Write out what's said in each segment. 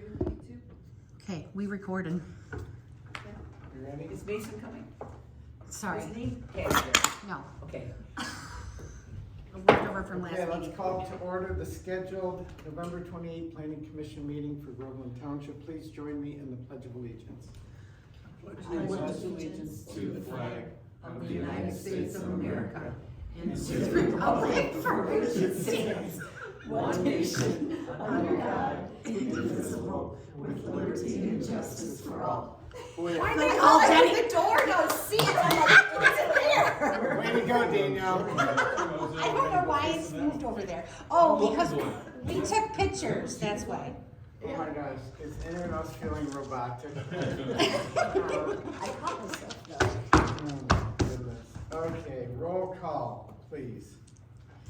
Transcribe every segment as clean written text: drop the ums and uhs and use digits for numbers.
given to you too. Okay, we recorded. You ready? Is Mason coming? Sorry, Isn't he? Okay, no. okay. Leftover from Okay, last let's meeting. call to order the scheduled November 28th Planning Commission meeting for Groveland Township. Please join me in the Pledge of Allegiance. I pledge allegiance to the flag of the United States of America and to the republic for which it stands, one nation, under God, indivisible, with liberty and justice for all. Way They called Jenny. The door, no, see it, I'm like, what's in there? to go, Danielle. I don't know why it's moved over there. Oh, because we took pictures, that's why. Oh my gosh, is anyone else feeling robotic? I caught myself though. Oh my goodness. Okay, roll call, please.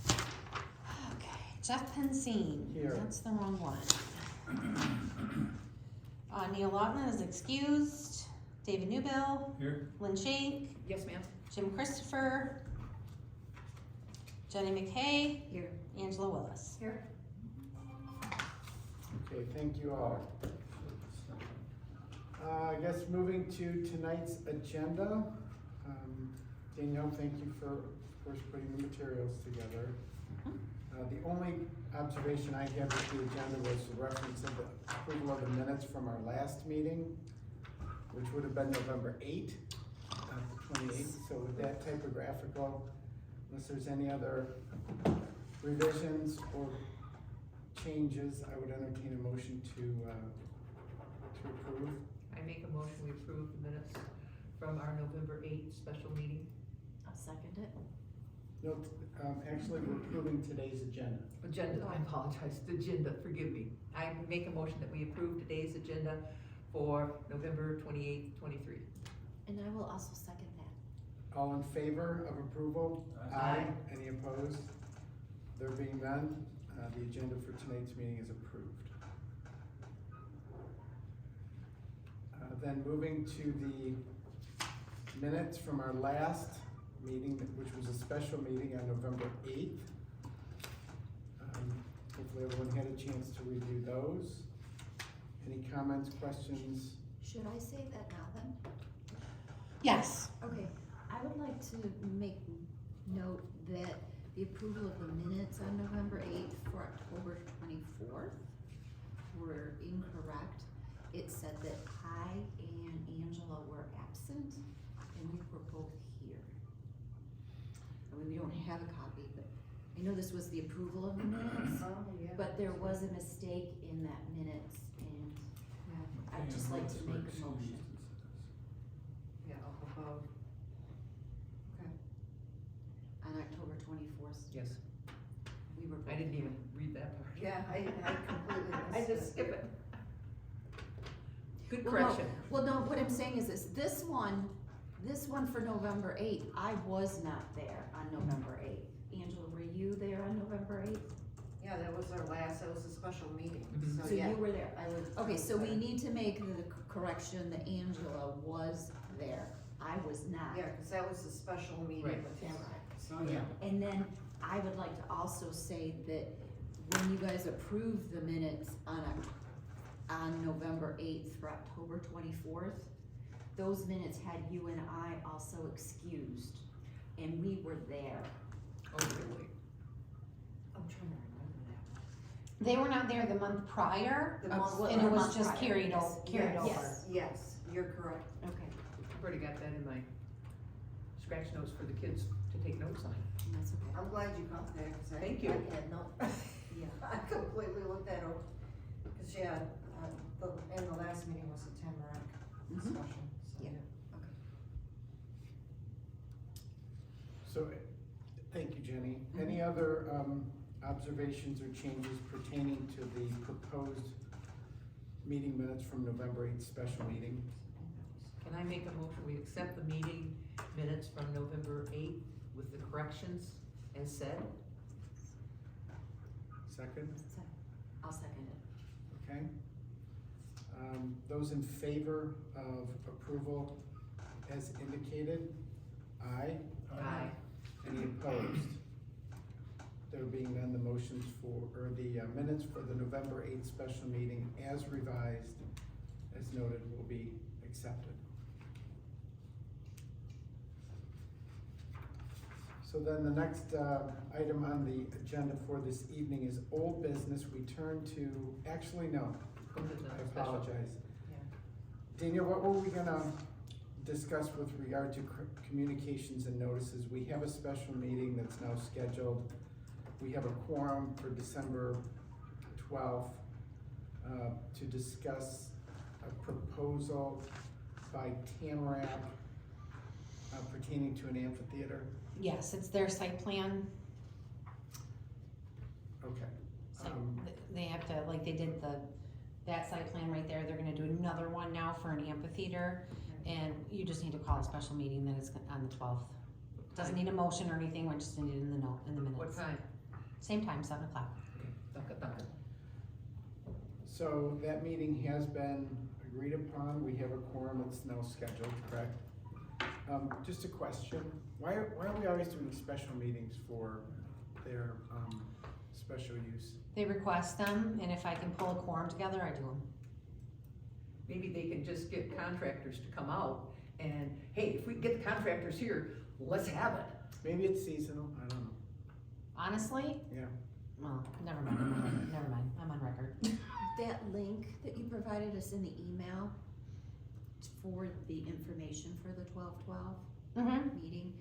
Okay, Jeff Pensine, Here. that's the wrong one. Neil Lawton is excused. David Newbill. Here. Lynn Shank. Yes, ma'am. Jim Christopher. Jenny McKay. Here. Angela Willis. Here. Okay, thank you all. I guess moving to tonight's agenda. Danielle, thank you for, of course, putting the materials together. The only observation I had with the agenda was the reference of the approval of the minutes from our last meeting, which would have been November 8th, not the 28th. So with that typographical, unless there's any other revisions or changes, I would entertain a motion to approve. I make a motion, we approve the minutes from our November 8th special meeting. I'll second it. No, actually, we're approving today's agenda. Agenda, I apologize, the agenda, forgive me. I make a motion that we approve today's agenda for November 28th, 23. And I will also second that. All in favor of approval? Aye. Any opposed? There being none, the agenda for tonight's meeting is approved. Then moving to the minutes from our last meeting, which was a special meeting on November 8th. Hopefully everyone had a chance to review those. Any comments, questions? Should I say that now then? Yes. Okay, I would like to make note that the approval of the minutes on November 8th for October 24th were incorrect. It said that I and Angela were absent and we were both here. I mean, we don't have a copy, but I know this was the approval of the minutes, but there was a mistake in that minutes and I'd just like to make a motion. Yeah, up above. On October 24th, Yes, we were both. I didn't even read that part. Yeah, I completely I missed just it. skip it. Good Well, no, correction. well, no, what I'm saying is this one for November 8th, I was not there on November 8th. Angela, were you there on November 8th? Yeah, that was that was a special meeting, Mhm. so yeah. You were there, I was, okay, so we need to make the correction that Angela was there. I was not. Yeah, cause that was a special meeting Right. with him. Yeah. And then I would like to also say that when you guys approved the minutes on November 8th for October 24th, those minutes had you and I also excused, and we were there. Oh, really? I'm trying to remember that. They were not there the month prior, The month- and it was month just prior, carried yes. over. Yes, yes, you're correct. Okay, I've already got that in my scratch notes for the kids to take notes on. that's okay. I'm glad you caught that, cause I Thank you. I had no, Yeah. I completely looked that over. Cause yeah, and the last meeting was a Tamarack Mhm. discussion, so. Yeah. So, thank you, Jenny. Any other observations or changes pertaining to the proposed meeting minutes from November 8th special meeting? Can I make a motion, we accept the meeting minutes from November 8th with the corrections as said? Second, I'll second it. okay. Those in favor of approval as indicated? Aye. Aye. Any opposed? there being none, the motions or the minutes for the November 8th special meeting as revised, as noted, will be accepted. So then the next item on the agenda for this evening is old business. We turn to, actually, no, I apologize. Yeah. Daniel, what were we gonna discuss with regard to communications and notices? We have a special meeting that's now scheduled. We have a quorum for December 12th to discuss a proposal by Tamarack pertaining to an amphitheater. Yes, it's their site plan. Okay. So they have to, like they did that site plan right there, they're gonna do another one now for an amphitheater. And you just need to call a special meeting, then it's on the 12th. Doesn't need a motion or anything, we just need it in the note, in the minutes. What time? Same time, 7 o'clock. Dunka. So that meeting has been agreed upon. We have a quorum. It's now scheduled, correct? Just a question. Why are we always doing special meetings for their special use? They request them, and if I can pull a quorum together, I do them. Maybe they can just get contractors to come out and, hey, if we can get the contractors here, let's have it. Maybe it's seasonal. I don't know. Honestly, Yeah. well, never mind, I'm on record. That link that you provided us in the email for the information for the 12/12 Mm-hmm. meeting,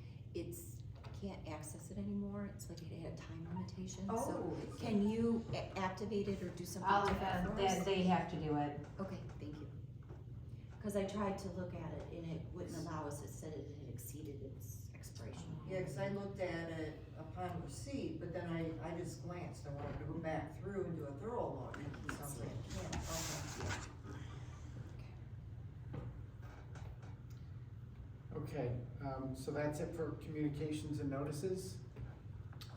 can't access it anymore, it's like it had a time limitation, so Oh. can you activate it or do something I'll, different for us? they have to do it. Okay, thank you. Cause I tried to look at it and it wouldn't allow us, it said it had exceeded its expiration. Yeah, cause I looked at it upon receipt, but then I just glanced, I wanted to go back through and do a thorough look. So I was like, yeah, okay. Okay, so that's it for communications and notices.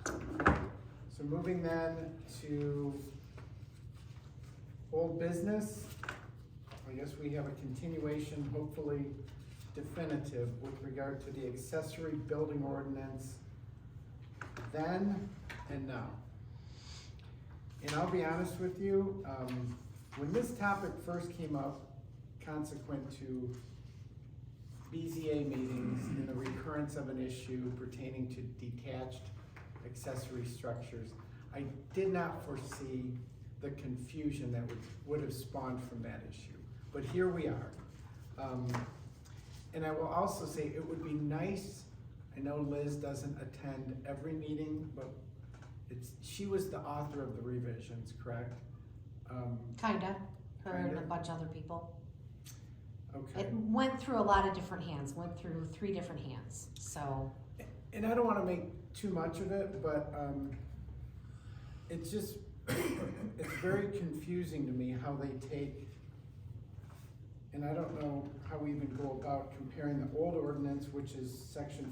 So moving then to old business. I guess we have a continuation, hopefully definitive, with regard to the accessory building ordinance then and now. And I'll be honest with you, when this topic first came up, consequent to BZA meetings and the recurrence of an issue pertaining to detached accessory structures, I did not foresee the confusion that would have spawned from that issue. But here we are. And I will also say it would be nice, I know Liz doesn't attend every meeting, but she was the author of the revisions, correct? Kinda, her and a Kinda? bunch of other people. Okay. It went through a lot of different hands, went through 3 different hands, so. And I don't wanna make too much of it, but, it's just, it's very confusing to me how they take, and I don't know how we even go about comparing the old ordinance, which is section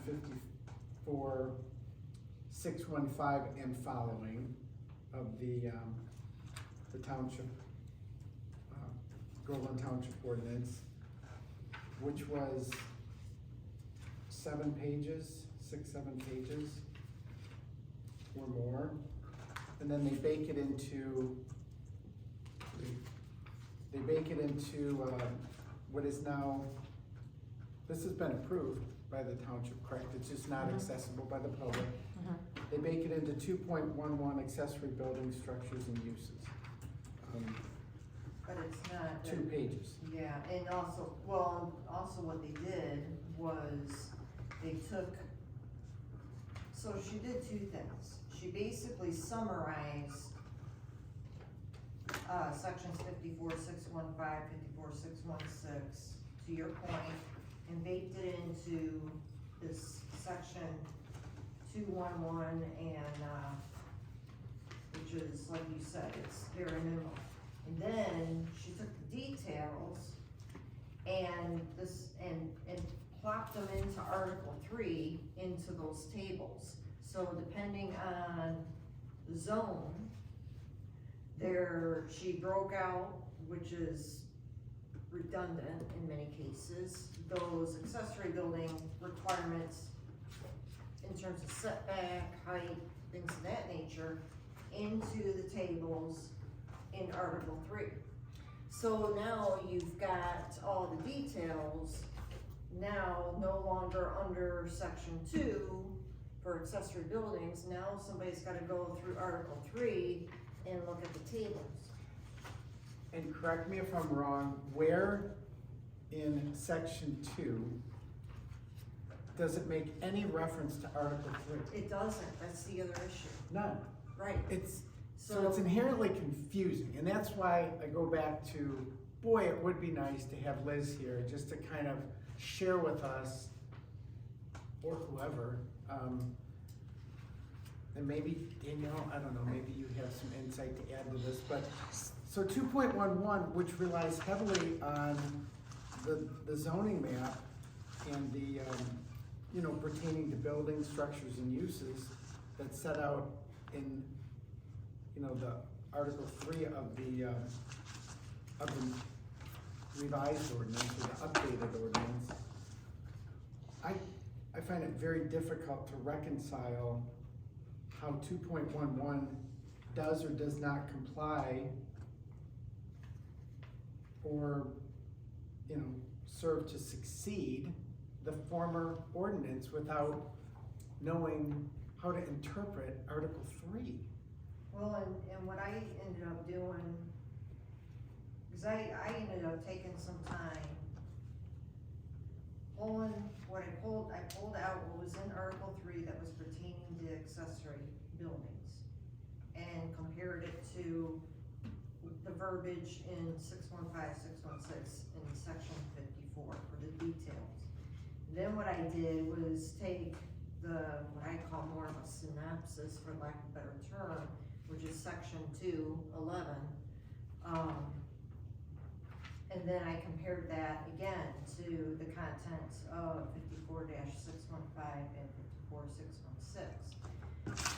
54-615 and following of the township, Groveland Township ordinance, which was 7 pages, 6-7 pages or more. And then they bake it into what is now, this has been approved by the township, correct? It's just not accessible by the public. They bake it into 2.11 accessory building structures and uses. But it's not. 2 pages. Yeah, and also what they did was, they took, so she did 2 things. She basically summarized, sections 54-615, 54-616, to your point, and baked it into this section 211 and, which is, like you said, it's very minimal. And then she took the details and plopped them into Article 3 into those tables. So depending on the zone, she broke out, which is redundant in many cases, those accessory building requirements in terms of setback, height, things of that nature into the tables in Article 3. So now you've got all the details, now no longer under Section 2 for accessory buildings. Now somebody's gotta go through Article 3 and look at the tables. And correct me if I'm wrong, where in section 2 does it make any reference to Article 3? It doesn't, that's the other issue. None. Right. So it's inherently confusing, and that's why I go back to, boy, it would be nice to have Liz here, just to kind of share with us, or whoever, and maybe Danielle, I don't know, maybe you have some insight to add to this, but, so 2.11, which relies heavily on the zoning map and the, pertaining to buildings, structures, and uses that's set out in, the Article 3 of the revised ordinance, or the updated ordinance. I find it very difficult to reconcile how 2.11 does or does not comply or, serve to succeed the former ordinance without knowing how to interpret Article 3. Well, and what I ended up doing, because I ended up taking some time pulling what I pulled out what was in Article 3 that was pertaining to accessory buildings and compared it to the verbiage in 615, 616 in section 54 for the details. Then what I did was take what I call more of a synopsis, for lack of a better term, which is section 211. And then I compared that again to the contents of 54-615 and 54-616.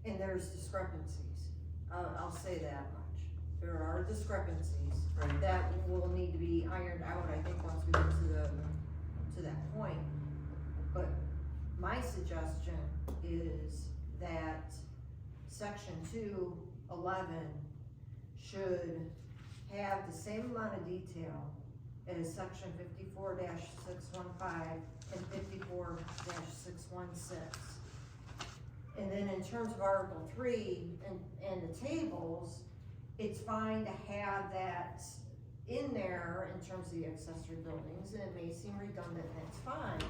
And there's discrepancies. I'll say that much. There are discrepancies Right. that will need to be ironed out, I think, once we get to that point. But my suggestion is that section 211 should have the same amount of detail as section 54-615 and 54-616. And then in terms of Article 3 and the tables, it's fine to have that in there in terms of the accessory buildings, and it may seem redundant, that's fine.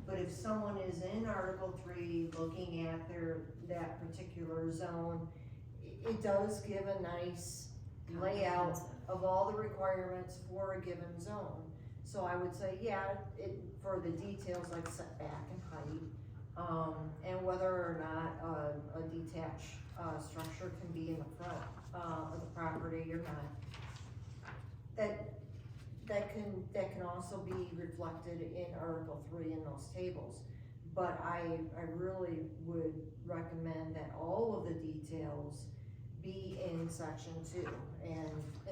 But if someone is in Article 3 looking at that particular zone, it does give a nice layout of all the requirements for a given zone. So I would say, for the details like setback and height, and whether or not a detached structure can be in the front of the property or not. That can also be reflected in Article 3 in those tables. But I really would recommend that all of the details be in section 2, and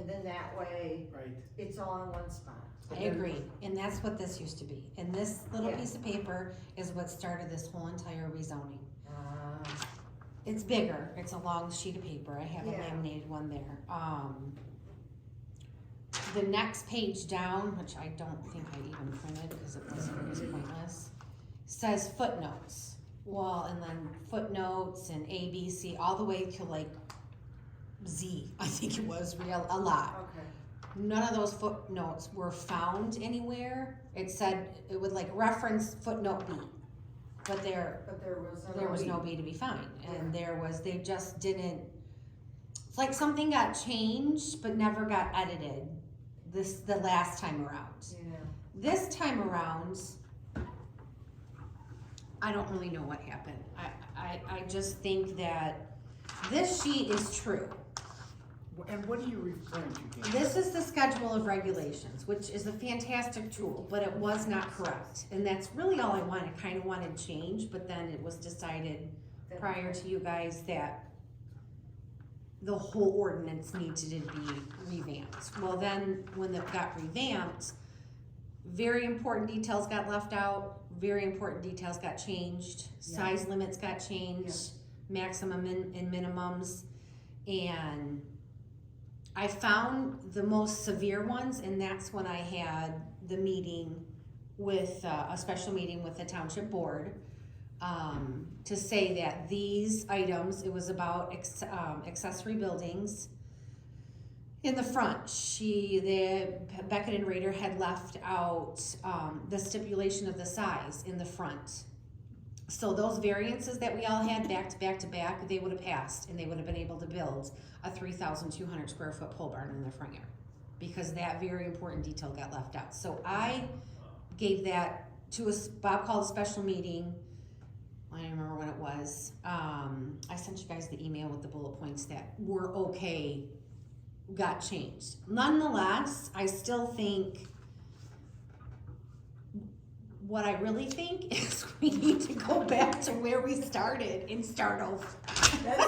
then that way, Right. it's all in one spot. I agree, and that's what this used to be. And this little Yeah. piece of paper is what started this whole entire rezoning. It's bigger, it's a long sheet of paper, I have a Yeah. laminated one there. The next page down, which I don't think I even printed because it was pointless, says footnotes. Well, and then footnotes and A, B, C, all the way to like Z, I think it was a lot. Okay. None of those footnotes were found anywhere. It said, it would like reference footnote B. But there was no B to be found. And they just didn't, it's like something got changed but never got edited the last time around. Yeah. This time around, I don't really know what happened. I just think that this sheet is true. And what are you referring to, Dan? This is the schedule of regulations, which is a fantastic tool, but it was not correct. And that's really all I kind of wanted changed, but then it was decided prior to you guys that the whole ordinance needed to be revamped. Well, then, when it got revamped, very important details got left out, very important details got changed, size limits got changed, maximum and minimums, and I found the most severe ones, and that's when I had the meeting with, a special meeting with the township board, to say that these items, it was about accessory buildings in the front. Beckett and Rader had left out, the stipulation of the size in the front. So those variances that we all had back to back to back, they would have passed, and they would have been able to build a 3,200 square foot pole barn in their front yard, because that very important detail got left out. So I gave that to Bob called a special meeting. I don't remember when it was. I sent you guys the email with the bullet points that were okay, got changed. Nonetheless, I still think, what I really think is we need to go back to where we started and start over. That's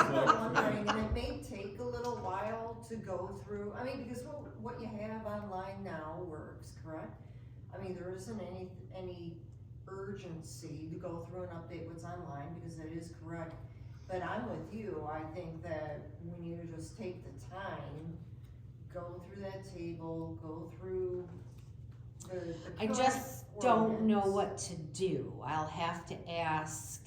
the one thing, and it may take a little while to go through, I mean, because what you have online now works, correct? I mean, there isn't any urgency to go through and update what's online, because that is correct. But I'm with you, I think that we need to just take the time, go through that table, go through the I current just don't know ordinance. what to do. I'll have to ask,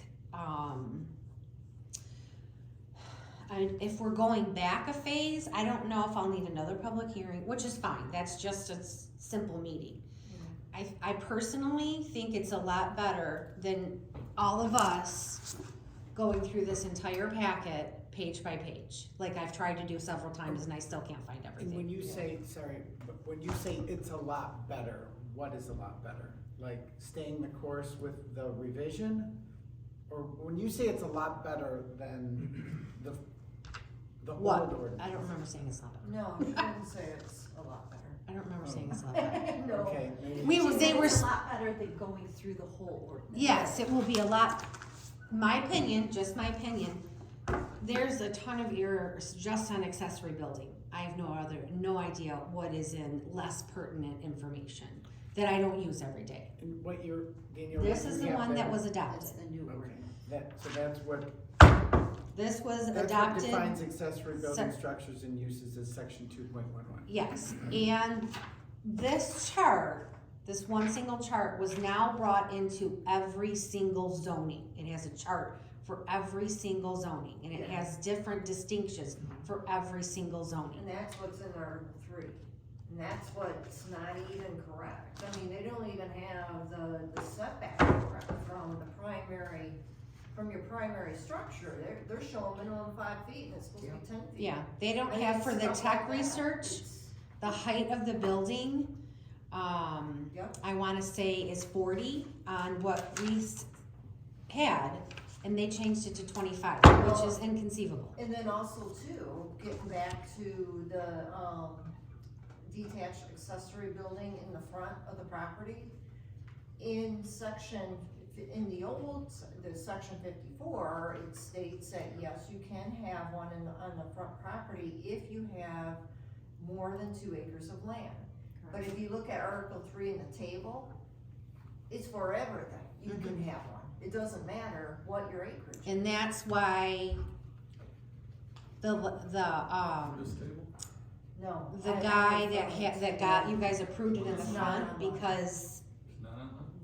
if we're going back a phase, I don't know if I'll need another public hearing, which is fine, that's just a simple meeting. I personally think it's a lot better than all of us going through this entire packet page by page, like I've tried to do several times and I still can't find And everything. when you say, sorry, but when you say it's a lot better, what is a lot better? Like staying the course with the revision? Or when you say it's a lot better than the What? old ordinance? I don't remember saying it's not better. No, you didn't say it's a lot better. I don't remember saying it's not better. No. Okay, maybe. They were. It's a lot better than going through the whole ordinance. Yes, it will be a lot, my opinion, just my opinion, there's a ton of errors just on accessory building. I have no idea what is in less pertinent information that I don't use every day. And what you're, Danielle. This what is you the have one that there- was That's adopted. the new Okay, ordinance. so that's what, This was that's what adopted, defines accessory building Se- structures and uses as section 2.11. yes, and this chart, this one single chart was now brought into every single zoning. It has a chart for every single zoning, and it has different distinctions for every single zoning. And that's what's in Article 3. And that's what's not even correct. I mean, they don't even have the setback correct from your primary structure. They're showing minimum 5 feet and it's supposed to be 10 feet. Yeah, they don't I mean, have for the stuff tech like that. research, It's- the height of the building, Yep. I wanna say is 40 on what we had, and they changed it to 25, which is inconceivable. And then also too, getting back to the, detached accessory building in the front of the property. In the section 54, it states that yes, you can have one on the front property if you have more than 2 acres of land. But if you look at Article 3 in the table, it's for everything, you can have one. It doesn't matter what your acreage is. And that's why the No. guy that got, you guys approved it in the It's not front, on mine. because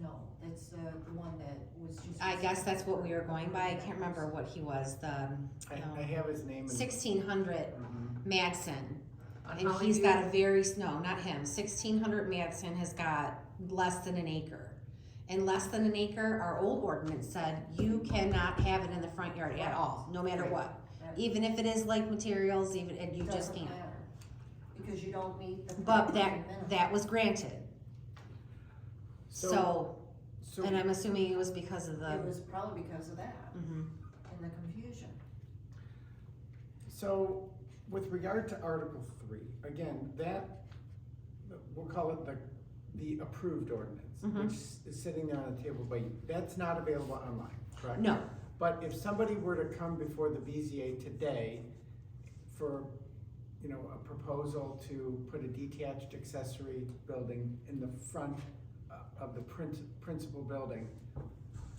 No, it's the one that was just. I guess that's what we were going by, I can't remember what he was, I have his name. in- 1600 Mhm. Madsen. And he's got a very, no, not him, 1600 Madsen has got less than an acre. And less than an acre, our old ordinance said you cannot have it in the front yard at all, no matter what. Right. Even if it is like materials, and you just Doesn't can't. matter, because you don't meet the. But minimum. that was granted. So, So, and I'm assuming it was because of It the, was probably because of that, mhm. and the confusion. so with regard to Article 3, again, that, we'll call it the approved ordinance, Mhm. which is sitting there on the table by you. That's not available online, correct? No, But if somebody were to come before the BZA today for you know, a proposal to put a detached accessory building in the front of the principal building,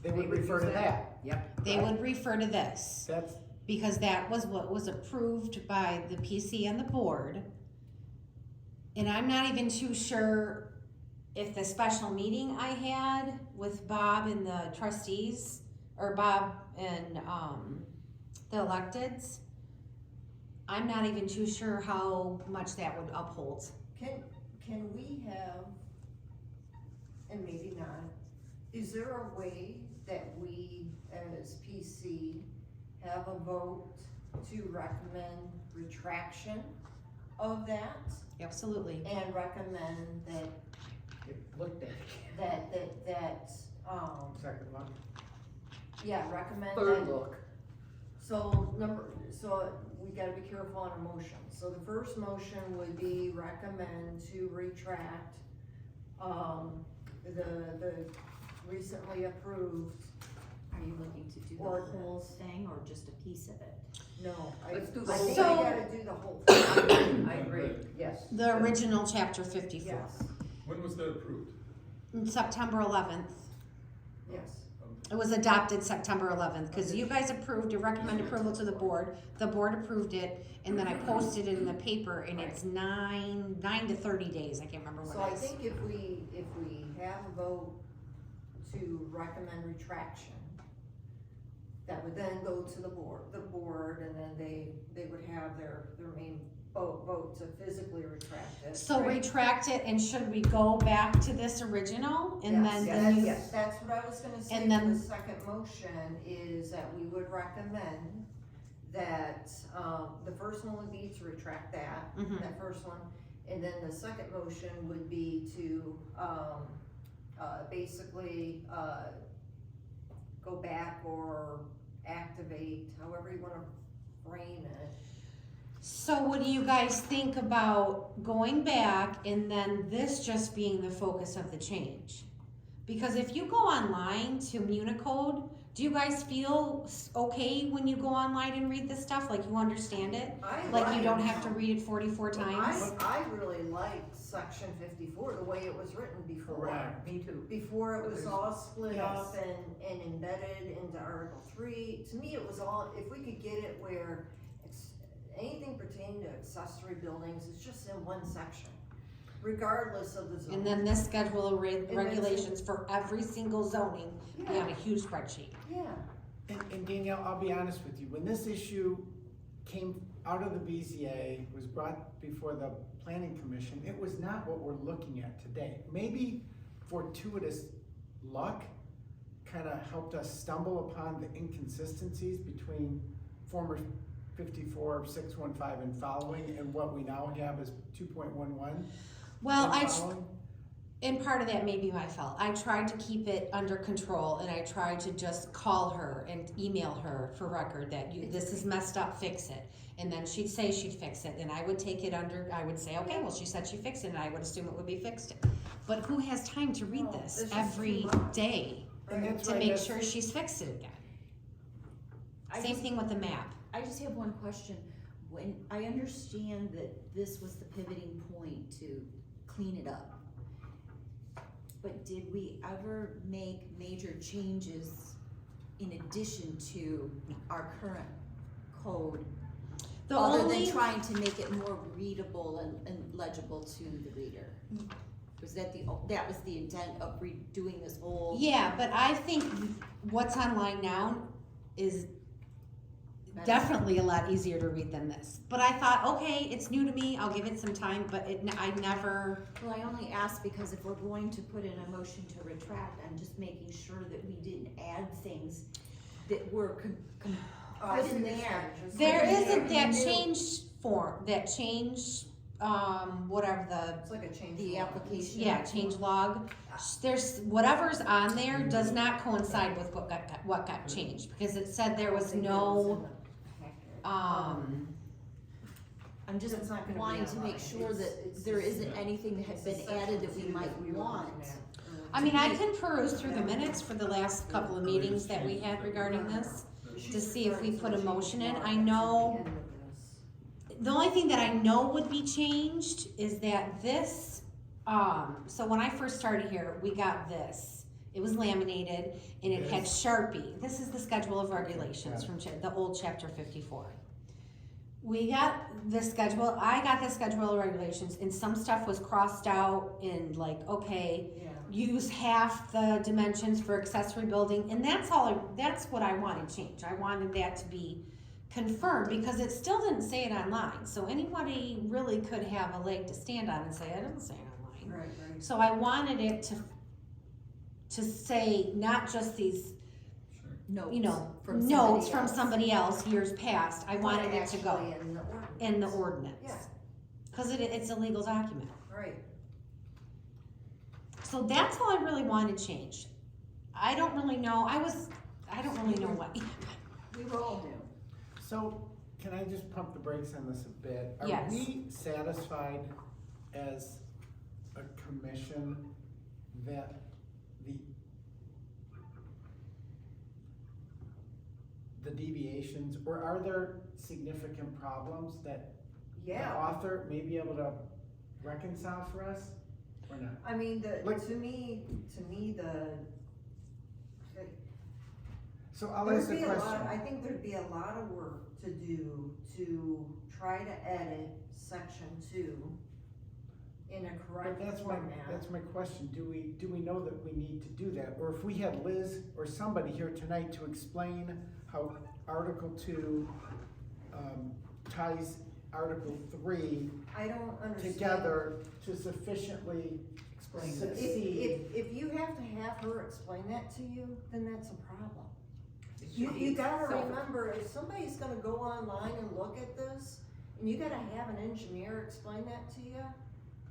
they would refer to that. Yep. They would refer to this, That's, because that was what was approved by the PC and the board. And I'm not even too sure if the special meeting I had with Bob and the trustees, or Bob and, the electeds, I'm not even too sure how much that would uphold. Can we have, and maybe not, is there a way that we as PC have a vote to recommend retraction of that? Absolutely. And recommend that, looked at. Second one. yeah, recommend that. Third look. So we gotta be careful on a motion. So the first motion would be recommend to retract, the recently approved, Are you looking to do the Ordinance. whole thing or just a piece of it? no, I Let's do the I whole think thing. we gotta do the whole thing, I agree, yes. The original chapter 54. yes, When was that approved? In September 11th. yes. It was adopted September 11th, because you guys approved, to recommend approval to the board approved it, and then I posted it in the paper, and it's 9 to 30 days, I can't remember So what I it is. think if we have a vote to recommend retraction, that would then go to the board, and then they would have their main vote to physically retract it. So retract it, and should we go back to this original, and Yes, then, yes, then you, yes, that's what I was gonna say, And for then- the second motion, is that we would recommend that, the first one would be to retract that, Mhm. that first one, and then the second motion would be to, basically, go back or activate, however you wanna frame it. so what do you guys think about going back, and then this just being the focus of the change? Because if you go online to Municode, do you guys feel okay when you go online and read this stuff, like you understand it? Like you don't have to read it 44 times? I really liked section 54, the way it was written before. Correct. Me too. Before it was all split Yes. up and embedded into Article 3, to me it was all, if we could get it where anything pertaining to accessory buildings is just in one section, regardless of the zone. And then this schedule of then- regulations for every single zoning, be on a huge spreadsheet. Yeah, And Danielle, I'll be honest with you, when this issue came out of the BZA, was brought before the planning commission, it was not what we're looking at today. Maybe fortuitous luck kinda helped us stumble upon the inconsistencies between former 54-615 and following, and what we now have as 2.11. Well, and following. and part of that may be my fault. I tried to keep it under control, and I tried to just call her and email her for record that this is messed up, fix it. And then she'd say she'd fix it, and I would take it under, I would say, okay, well, she said she fixed it, and I would assume it would be fixed. But who has time to read No, this it's just every too much. day And that's to right, make that's- sure she's fixed it again? I Same just- thing with the map. I just have one question. When, I understand that this was the pivoting point to clean it up. But did we ever make major changes in addition to our current code? The Other only, than trying to make it more readable and legible to the reader? Was that that was the intent of redoing this whole? yeah, but I think what's online now is definitely a lot easier to read than this. But I thought, okay, it's new to me, I'll give it some time, but I never, Well, I only asked because if we're going to put in a motion to retract, I'm just making sure that we didn't add things that were I put see in the there. changes. there Yeah, isn't that new. change form, that change, whatever It's like a change. The log. application. yeah, change log. There's, whatever's on there does not coincide with what got changed, because it said there was no, I'm just It's not gonna be wanting to make online. sure It's that there just- isn't anything that has been It's added that we section might two were want. looking at. I mean, I can peruse through the minutes for the last couple of meetings that we had regarding this, to see if we put a motion in. I know the only thing that I know would be changed is that this, so when I first started here, we got this. It was laminated and it had Sharpie. This is the schedule of regulations from the old chapter 54. We got the schedule, I got the schedule of regulations, and some stuff was crossed out and like, okay, Yeah. use half the dimensions for accessory building, and that's what I wanted changed. I wanted that to be confirmed, because it still didn't say it online, so anybody really could have a leg to stand on and say, I didn't say it online. Right. So I wanted it to say not just these, Notes you know, from notes somebody from else. somebody else years past. I wanted it to go Actually in the ordinance. Yeah. Cause it's a legal document. Right. So that's all I really wanted changed. I don't really know, I don't really know what. We were all new. So, can I just pump the brakes on this a bit? Yes. Are we satisfied as a commission that the deviations, or are there significant problems that the Yeah. author may be able to reconcile for us, or not? I mean, Like- to me, So I'll there'd ask the be a lot, I question. think there'd be a lot of work to do to try to edit section 2 in a But correct that's format. my question, do we know that we need to do that? Or if we had Liz or somebody here tonight to explain how Article 2 ties Article 3 I don't understand. together to sufficiently succeed. If you have to have her explain that to you, then that's a problem. You gotta remember, if somebody's gonna go online and look at this, and you gotta have an engineer explain that to you,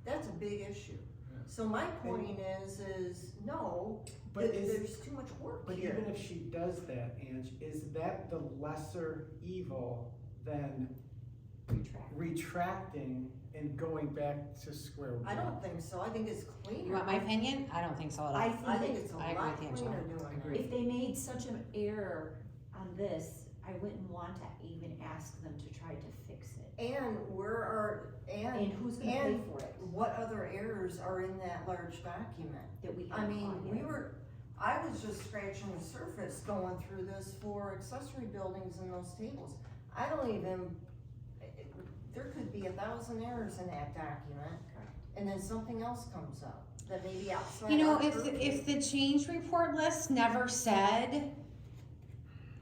that's a big issue. Yeah. So my point is no, But there's too much work But here. even if she does that, Ange, is that the lesser evil than retracting and going back to square one? I don't think so, I think it's cleaner. You want my opinion? I don't think so at all. I think it's a I agree lot with Angela. cleaner doing Agree. that. If they made such an error on this, I wouldn't want to even ask them to try to fix it. And And who's gonna pay and for it? what other errors are in that large document? That we I have mean, on I was just scratching the surface going through this for accessory buildings and those tables. I don't even, there could be 1,000 errors in that document, and then something else comes up that may be outside. You know, our purview. if the change report list never said,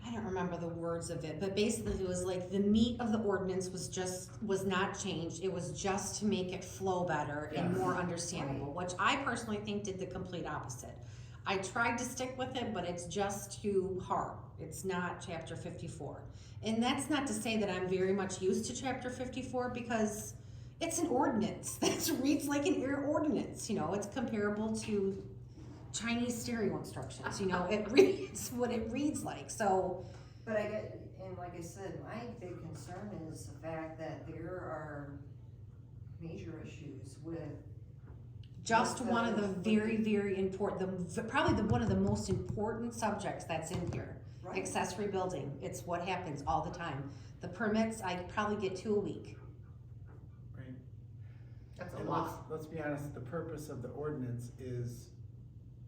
I don't remember the words of it, but basically it was like the meat of the ordinance was not changed. It was just to make it flow better and Yes. more understandable, which I personally think did the complete opposite. I tried to stick with it, but it's just too hard. It's not chapter 54. And that's not to say that I'm very much used to chapter 54, because it's an ordinance that reads like an ordinance, you know, it's comparable to Chinese stereo instructions, you know, it reads what it reads like, so. But I get, and like I said, my big concern is the fact that there are major issues with. Just one of the very, very important, probably one of the most important subjects that's in here. Right. Accessory building, it's what happens all the time. The permits, I probably get 2 a week. Right. That's a And lot. let's be honest, the purpose of the ordinance is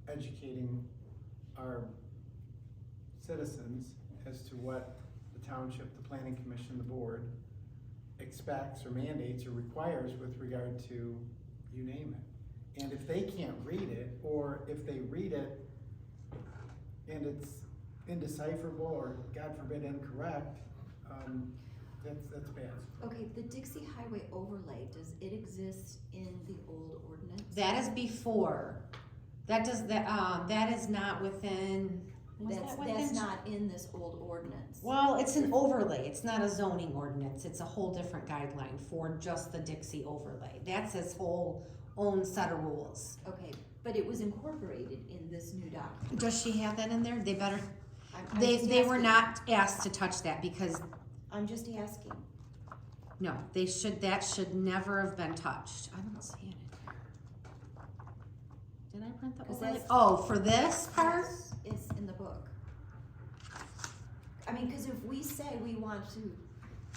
educating our citizens as to what the township, the planning commission, the board expects or mandates or requires with regard to you name it. And if they can't read it, or if they read it and it's indecipherable or God forbid incorrect, that's bad. Okay, the Dixie Highway overlay, does it exist in the old ordinance? That is before, that is not within, was that within? That's not in this old ordinance. Well, it's an overlay, it's not a zoning ordinance, it's a whole different guideline for just the Dixie overlay. That's his whole own set of rules. Okay, but it was incorporated in this new document. Does she have that in there? They better, I'm just they were asking. not asked to touch that, because, I'm just asking. no, that should never have been touched. I don't see it in here. Did I print the 'Cause overlay? that's- Oh, for this part? Yes, it's in the book. I mean, cause if we say we want to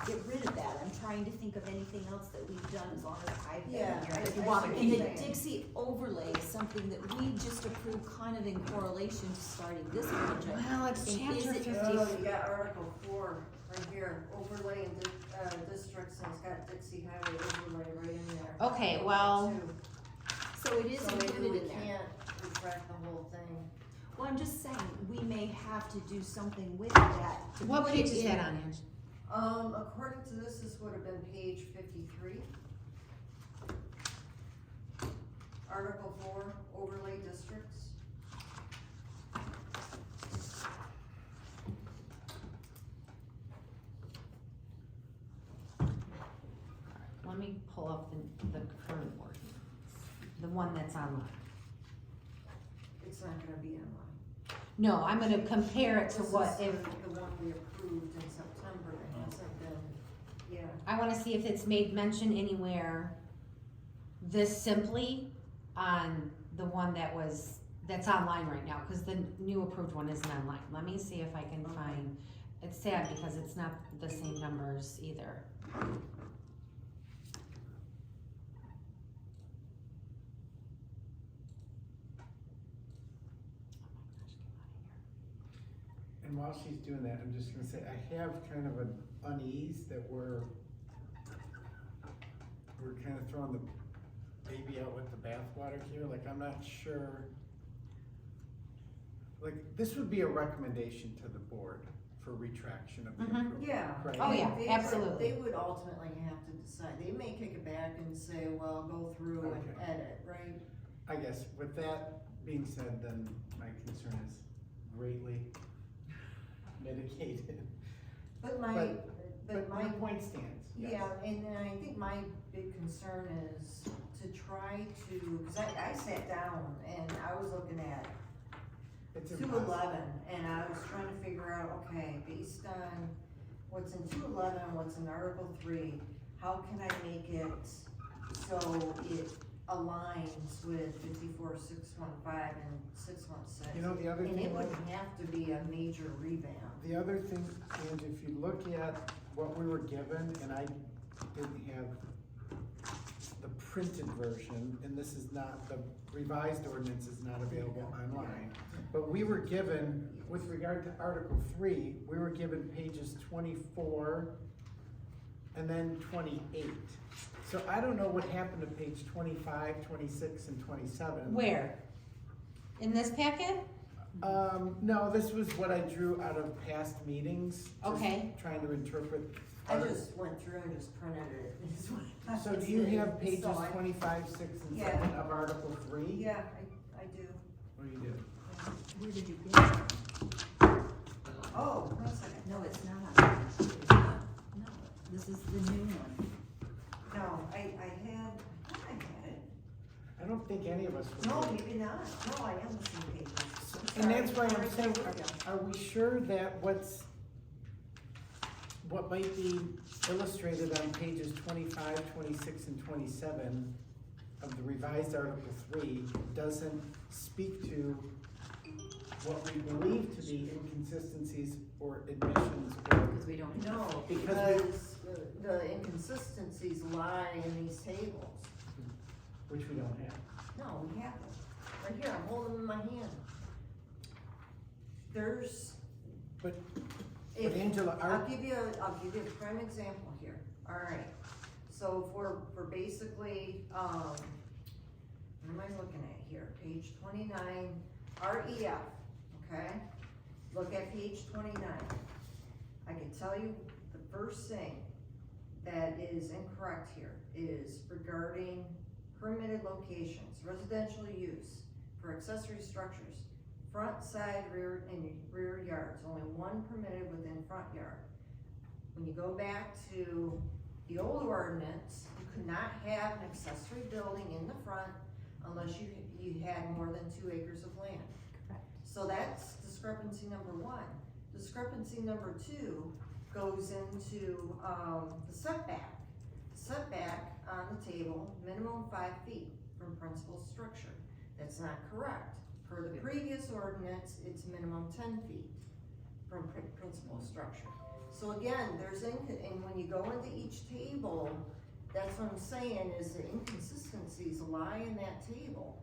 get rid of that. I'm trying to think of anything else that we've done as long as I've been Yeah, here. I- If you I want- see what And you're the saying. Dixie overlay is something that we just approved kind of in correlation to starting this project. Well, it's And chapter is it- 50. Oh, you got Article 4 right here, overlay and districts, and it's got Dixie Highway overlay right in there. Okay, well- Too. So it is So maybe included we in there. can't retract the whole thing. Well, I'm just saying, we may have to do something with that. to What put page it is in that there. on, Ange? According to this would have been page 53. Article 4, overlay districts. Let me pull up the current ordinance, the one that's online. It's not gonna be online. No, I'm gonna compare it to This what, is if, the one we approved in September, that hasn't been, yeah. I wanna see if it's made mention anywhere this simply on the one that's online right now, cause the new approved one isn't online. Let me see if I can find, it's sad because it's not the same numbers either. And while she's doing that, I'm just gonna say, I have kind of an unease that we're kind of throwing the baby out with the bathwater here, like, I'm not sure. Like, this would be a recommendation to the board for retraction of the Mhm. improvement, Yeah. right? Oh, yeah, They- absolutely. They would ultimately have to decide, they may kick it back and say, well, go through and Okay. edit, right? I guess with that being said, then my concern is greatly mitigated. But But my, my point stands, yes. yeah, and then I think my big concern is to try to, cause I sat down and I was looking at It's 211, and I was trying to figure out, okay, based on what's in 211, what's in Article 3, how can I make it so it aligns with 54,615 and 616? You know, the other And thing, it wouldn't have to be a major revamp. the other thing, and if you look at what we were given, and I didn't have the printed version, and this is not, the revised ordinance is not available online. But we were given, with regard to Article 3, we were given pages 24 and then 28. So I don't know what happened to page 25, 26, and 27. Where? In this packet? No, this was what I drew out of past meetings. just Okay. Trying to interpret. I just went through and just printed it. is what I So do you did. have pages So I- 25, 6, and Yeah. 7 of Article 3? Yeah, I do. What do you do? Where did you get it? Oh, wait a second. No, it's not. No, this is the new one. No, I thought I had it. I don't think any of us were. No, there. maybe not. No, I am missing pages. And that's why I'm Sorry. saying, There we go. are we sure that what might be illustrated on pages 25, 26, and 27 of the revised Article 3 doesn't speak to what we believe to be inconsistencies or admissions or, Because we don't. No, Because because the inconsistencies lie in these tables. which we don't have. No, we have them. Right here, I'm holding them in my hand. There's. But If- Angela, I'll give you a prime example here, alright. So if we're basically, what am I looking at here? Page 29, REF, okay? Look at page 29. I can tell you the first thing that is incorrect here is regarding permitted locations, residential use for accessory structures. Front, side, rear, and rear yards, only one permitted within front yard. When you go back to the old ordinance, you could not have an accessory building in the front unless you had more than 2 acres of land. Correct. So that's discrepancy number 1. Discrepancy number 2 goes into, the setback. Setback on the table, minimum 5 feet from principal structure. That's not correct. For the previous ordinance, it's minimum 10 feet from principal structure. So again, and when you go into each table, that's what I'm saying, is the inconsistencies lie in that table.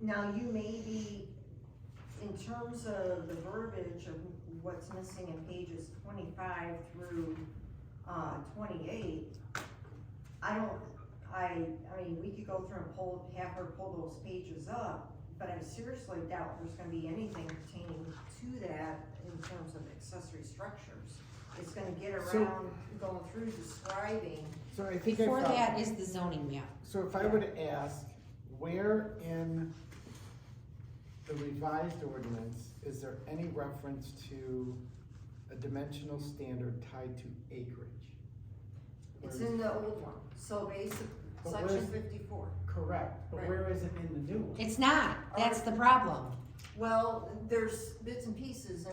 Now, you may be, in terms of the verbiage of what's missing in pages 25 through 28, I mean, we could go through and have her pull those pages up, but I seriously doubt there's gonna be anything pertaining to that in terms of accessory structures. It's gonna get around going through describing. So I think Before I found, that is the zoning map. so if I were to ask, where in the revised ordinance, is there any reference to a dimensional standard tied to acreage? It's in the old one, so basic, But section where's- 54. Correct, but Right. where is it in the new one? It's not, that's the problem. Well, there's bits and pieces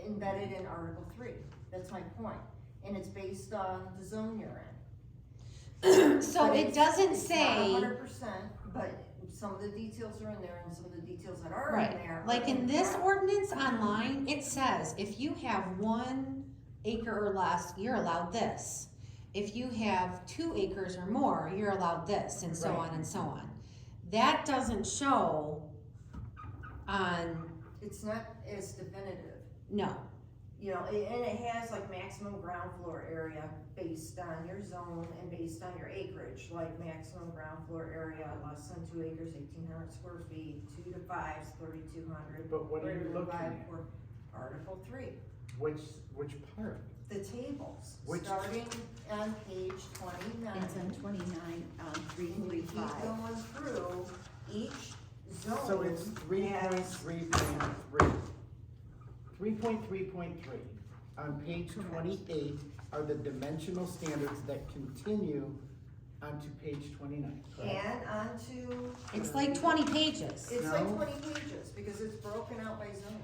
embedded in Article 3, that's my point, and it's based on the zone you're in. So But it doesn't It's say, not 100%, but some of the details are in there, and some of the details that are in right, there. like are in this there. ordinance online, it says, if you have 1 acre or less, you're allowed this. If you have 2 acres or more, you're allowed this, and so Right. on and so on. That doesn't show on, It's not as definitive, no, you know, and it has like maximum ground floor area based on your zone and based on your acreage, like maximum ground floor area, less than 2 acres, 1,800 square feet, 2 to 5 is 3,200. But what are you greater than looking 5 at? for Article 3, Which part? the tables, Which- starting on page 29. It's on 29, And we keep 345. going through each zone. So it's has- 3.3.3. 3.3.3, on page 28 are the dimensional standards that continue onto page 29, correct? And onto. it's like 20 pages. It's like No. 20 pages, because it's broken out by zone.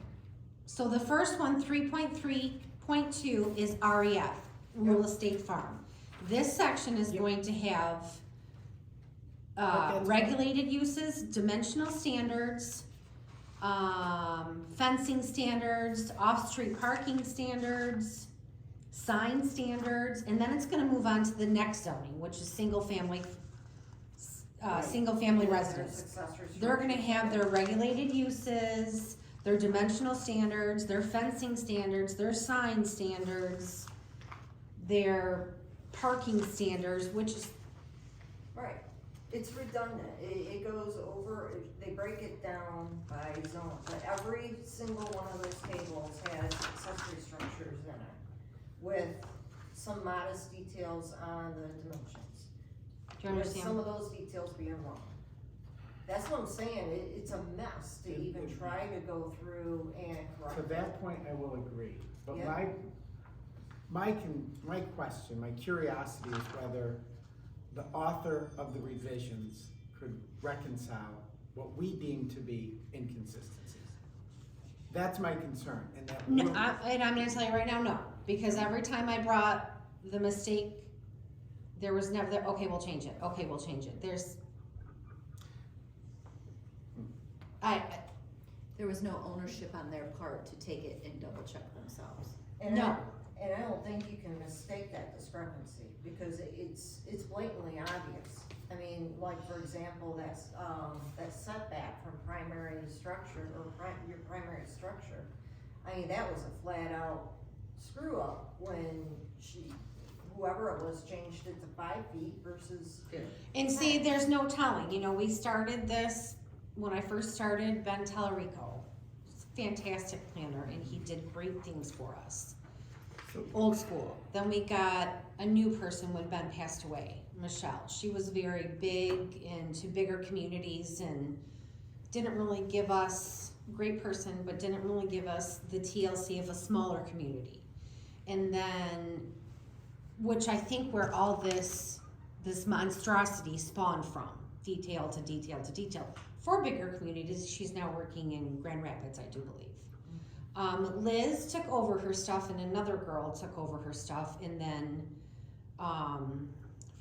So the first one, 3.3.2 is REF, Real Estate Farm. This section is Yep. going to have But that's- regulated uses, dimensional standards, fencing standards, off-street parking standards, sign standards, and then it's gonna move on to the next zoning, which is single-family There's residence. accessory They're gonna structures. have their regulated uses, their dimensional standards, their fencing standards, their sign standards, their parking standards, which is, Right, it's redundant, it goes over, they break it down by zone, but every single one of those tables has accessory structures in it, with some modest details on the dimensions. do you With some understand? of those details being wrong. That's what I'm saying, it's a mess to even try to go through and correct. To that point, I will agree, but Yeah. my question, my curiosity is whether the author of the revisions could reconcile what we deem to be inconsistencies. That's my concern, and that. No, we're- and I'm gonna tell you right now, no, because every time I brought the mistake, there was never, okay, we'll change it, okay, we'll change it, There was no ownership on their part to take it and double check themselves. And No. And I don't think you can mistake that discrepancy, because it's blatantly obvious. I mean, like, for example, that setback from primary structure, or your primary structure. I mean, that was a flat out screw up when whoever it was changed it to 5 feet versus. and see, there's no telling, you know, we started this, when I first started, Ben Tellerico, fantastic planner, and he did great things for us. Old school. Then we got a new person when Ben passed away, Michelle. She was very big into bigger communities and didn't really give us, great person, but didn't really give us the TLC of a smaller community. And then, which I think where all this monstrosity spawned from, detail to detail to detail. For bigger communities, she's now working in Grand Rapids, I do believe. Liz took over her stuff and another girl took over her stuff, and then,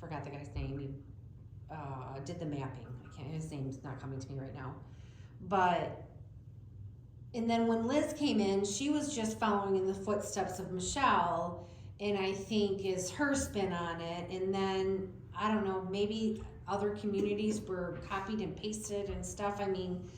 forgot the guy's name, he, did the mapping. His name's not coming to me right now. But And then when Liz came in, she was just following in the footsteps of Michelle, and I think is her spin on it. And then, I don't know, maybe other communities were copied and pasted and stuff. I mean,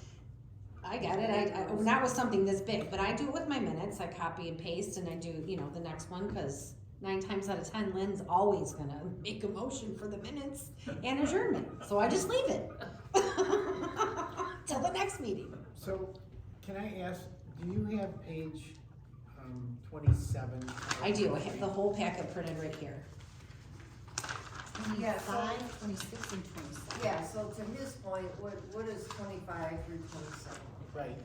I get it, not with something this big, but I do it with my minutes. I copy and paste, and I do, you know, the next one, cause 9 times out of 10, Lynn's always gonna make a motion for the minutes and adjournment, so I just leave it. Till the next meeting. So, can I ask, do you have page 27? I do, I have the whole packet printed right here. Yeah, so- 25, 26, and 27. Yeah, so to his point, what is 25 through 27? Right.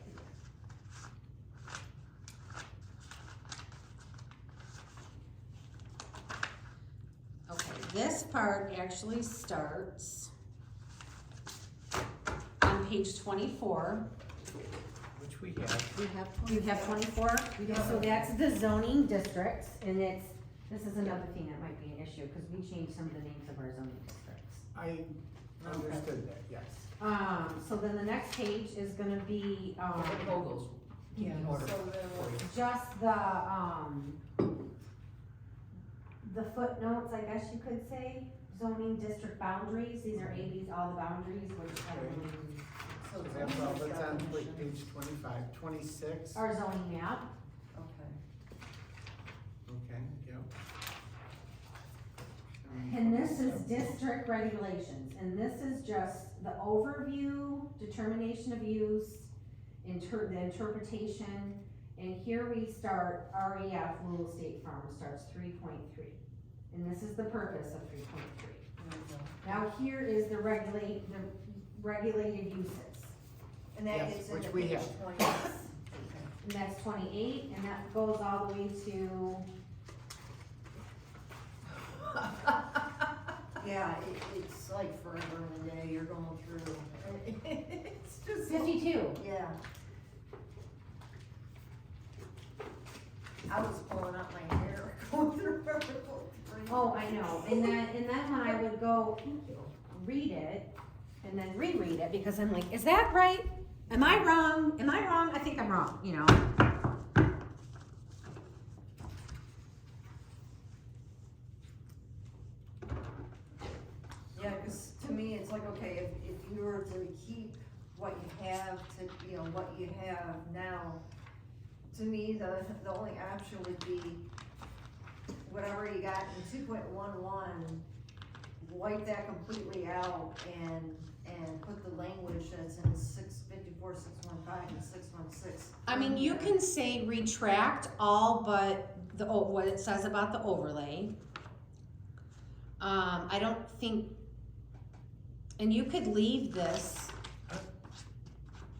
Okay, this part actually starts on page 24. Which we have. We have You have 24? So that's the zoning districts, and this is another thing that might be an issue, because we changed some of the names of our zoning districts. I understood that, yes. So then the next page is gonna be, Yeah. order. So then what- just the footnotes, I guess you could say, zoning district boundaries, these are AB's, all the boundaries, which I don't really, so it's That's all, only that's on definition. page 25. 26, our zoning map. Okay. okay, yep. And this is district regulations, and this is just the overview, determination of use, the interpretation, and here we start REF, Rural State Farm, starts 3.3. And this is the purpose of 3.3. There we go. Now here is the regulated uses, And that Yes, gets which into we page have. 20. and that's 28, and that goes all the way to, Yeah, it's like forever in a day you're going through. It's just. 52. Yeah. I was pulling up my hair going through Article 3. Oh, I know, and then when I would go, read it, and then reread it, because I'm like, is that right? Am I wrong? Am I wrong? I think I'm wrong, you know? Yeah, cause to me, it's like, okay, if you were to keep what you have what you have now, to me, the only option would be whatever you got in 2.11, wipe that completely out and put the language that's in 654, 615, and 616. I mean, you can say retract all but what it says about the overlay. I don't think, and you could leave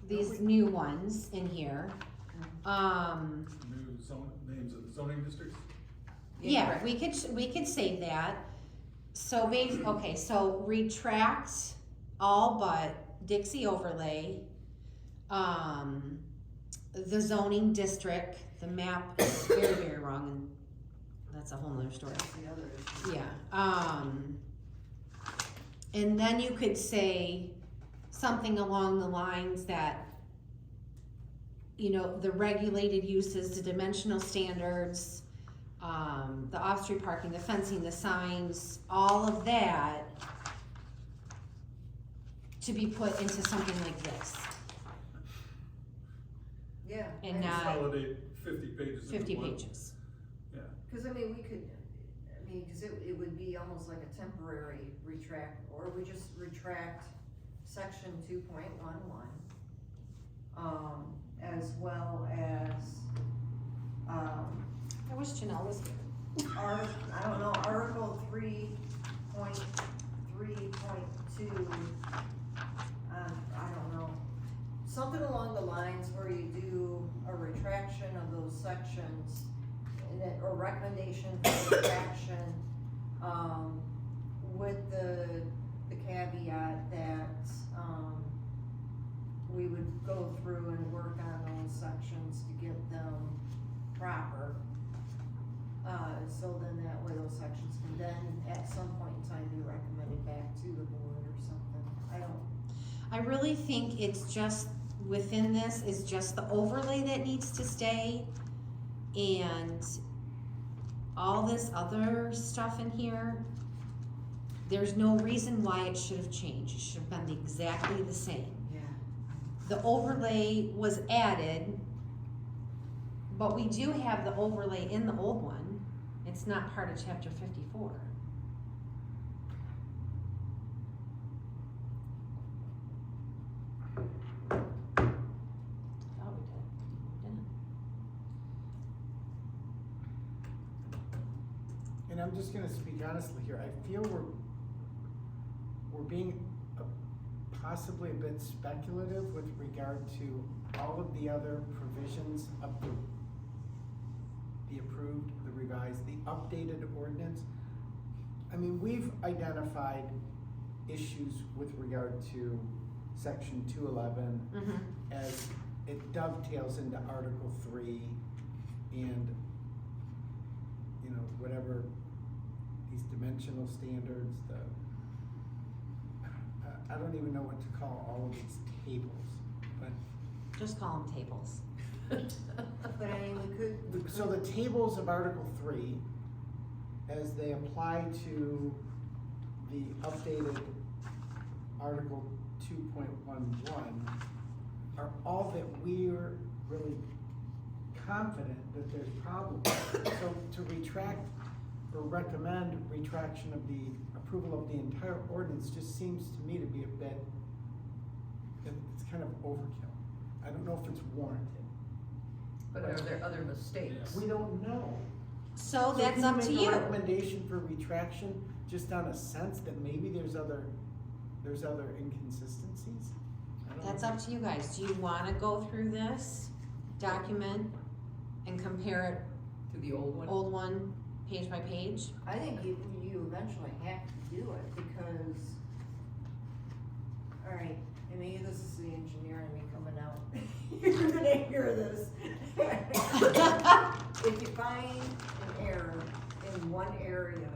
these new ones in here. New names of zoning districts? Yeah, we could save that. So okay, so retract all but Dixie overlay, the zoning district, the map is very, very wrong, and that's a whole nother story. That's the other issue. Yeah, and then you could say something along the lines that, the regulated uses, the dimensional standards, the off-street parking, the fencing, the signs, all of that to be put into something like this, Yeah. and not Consolidate 50 pages. into 50 one. pages. Yeah. Cause cause it would be almost like a temporary retract, or we just retract section 2.11. As well as, I wish Janelle was here. Article 3.3.2, I don't know. Something along the lines where you do a retraction of those sections, or recommendation for retraction, with the caveat that, we would go through and work on those sections to get them proper. So then that way those sections can then, at some point in time, be recommended back to the board or something. I really think it's just within this is just the overlay that needs to stay, and all this other stuff in here, there's no reason why it should have changed. It should have been exactly the same. Yeah. The overlay was added, but we do have the overlay in the old one. It's not part of chapter 54. Thought we did, didn't And I'm just gonna speak honestly here, I feel we're being possibly a bit speculative with regard to all of the other provisions of the approved, the revised, the updated ordinance. I mean, we've identified issues with regard to section 211 as it dovetails into Article 3 and, you know, whatever these dimensional standards, I don't even know what to call all of these tables, but. Just call them tables. But I mean, we could. So the tables of Article 3, as they apply to the updated Article 2.11, are all that we're really confident that there's problems. So to retract or recommend retraction of the approval of the entire ordinance just seems to me to be a bit, it's kind of overkill. I don't know if it's warranted. But are there other mistakes? We don't know. So that's up to can you you. make a recommendation for retraction just on a sense that maybe there's other inconsistencies? I don't That's know. up to you guys. Do you wanna go through this document and compare To the old it, one? old one, page by page? I think you eventually have to do it because, alright, and maybe this is the engineer in me coming out. You're gonna hear this. If you find an error in one area,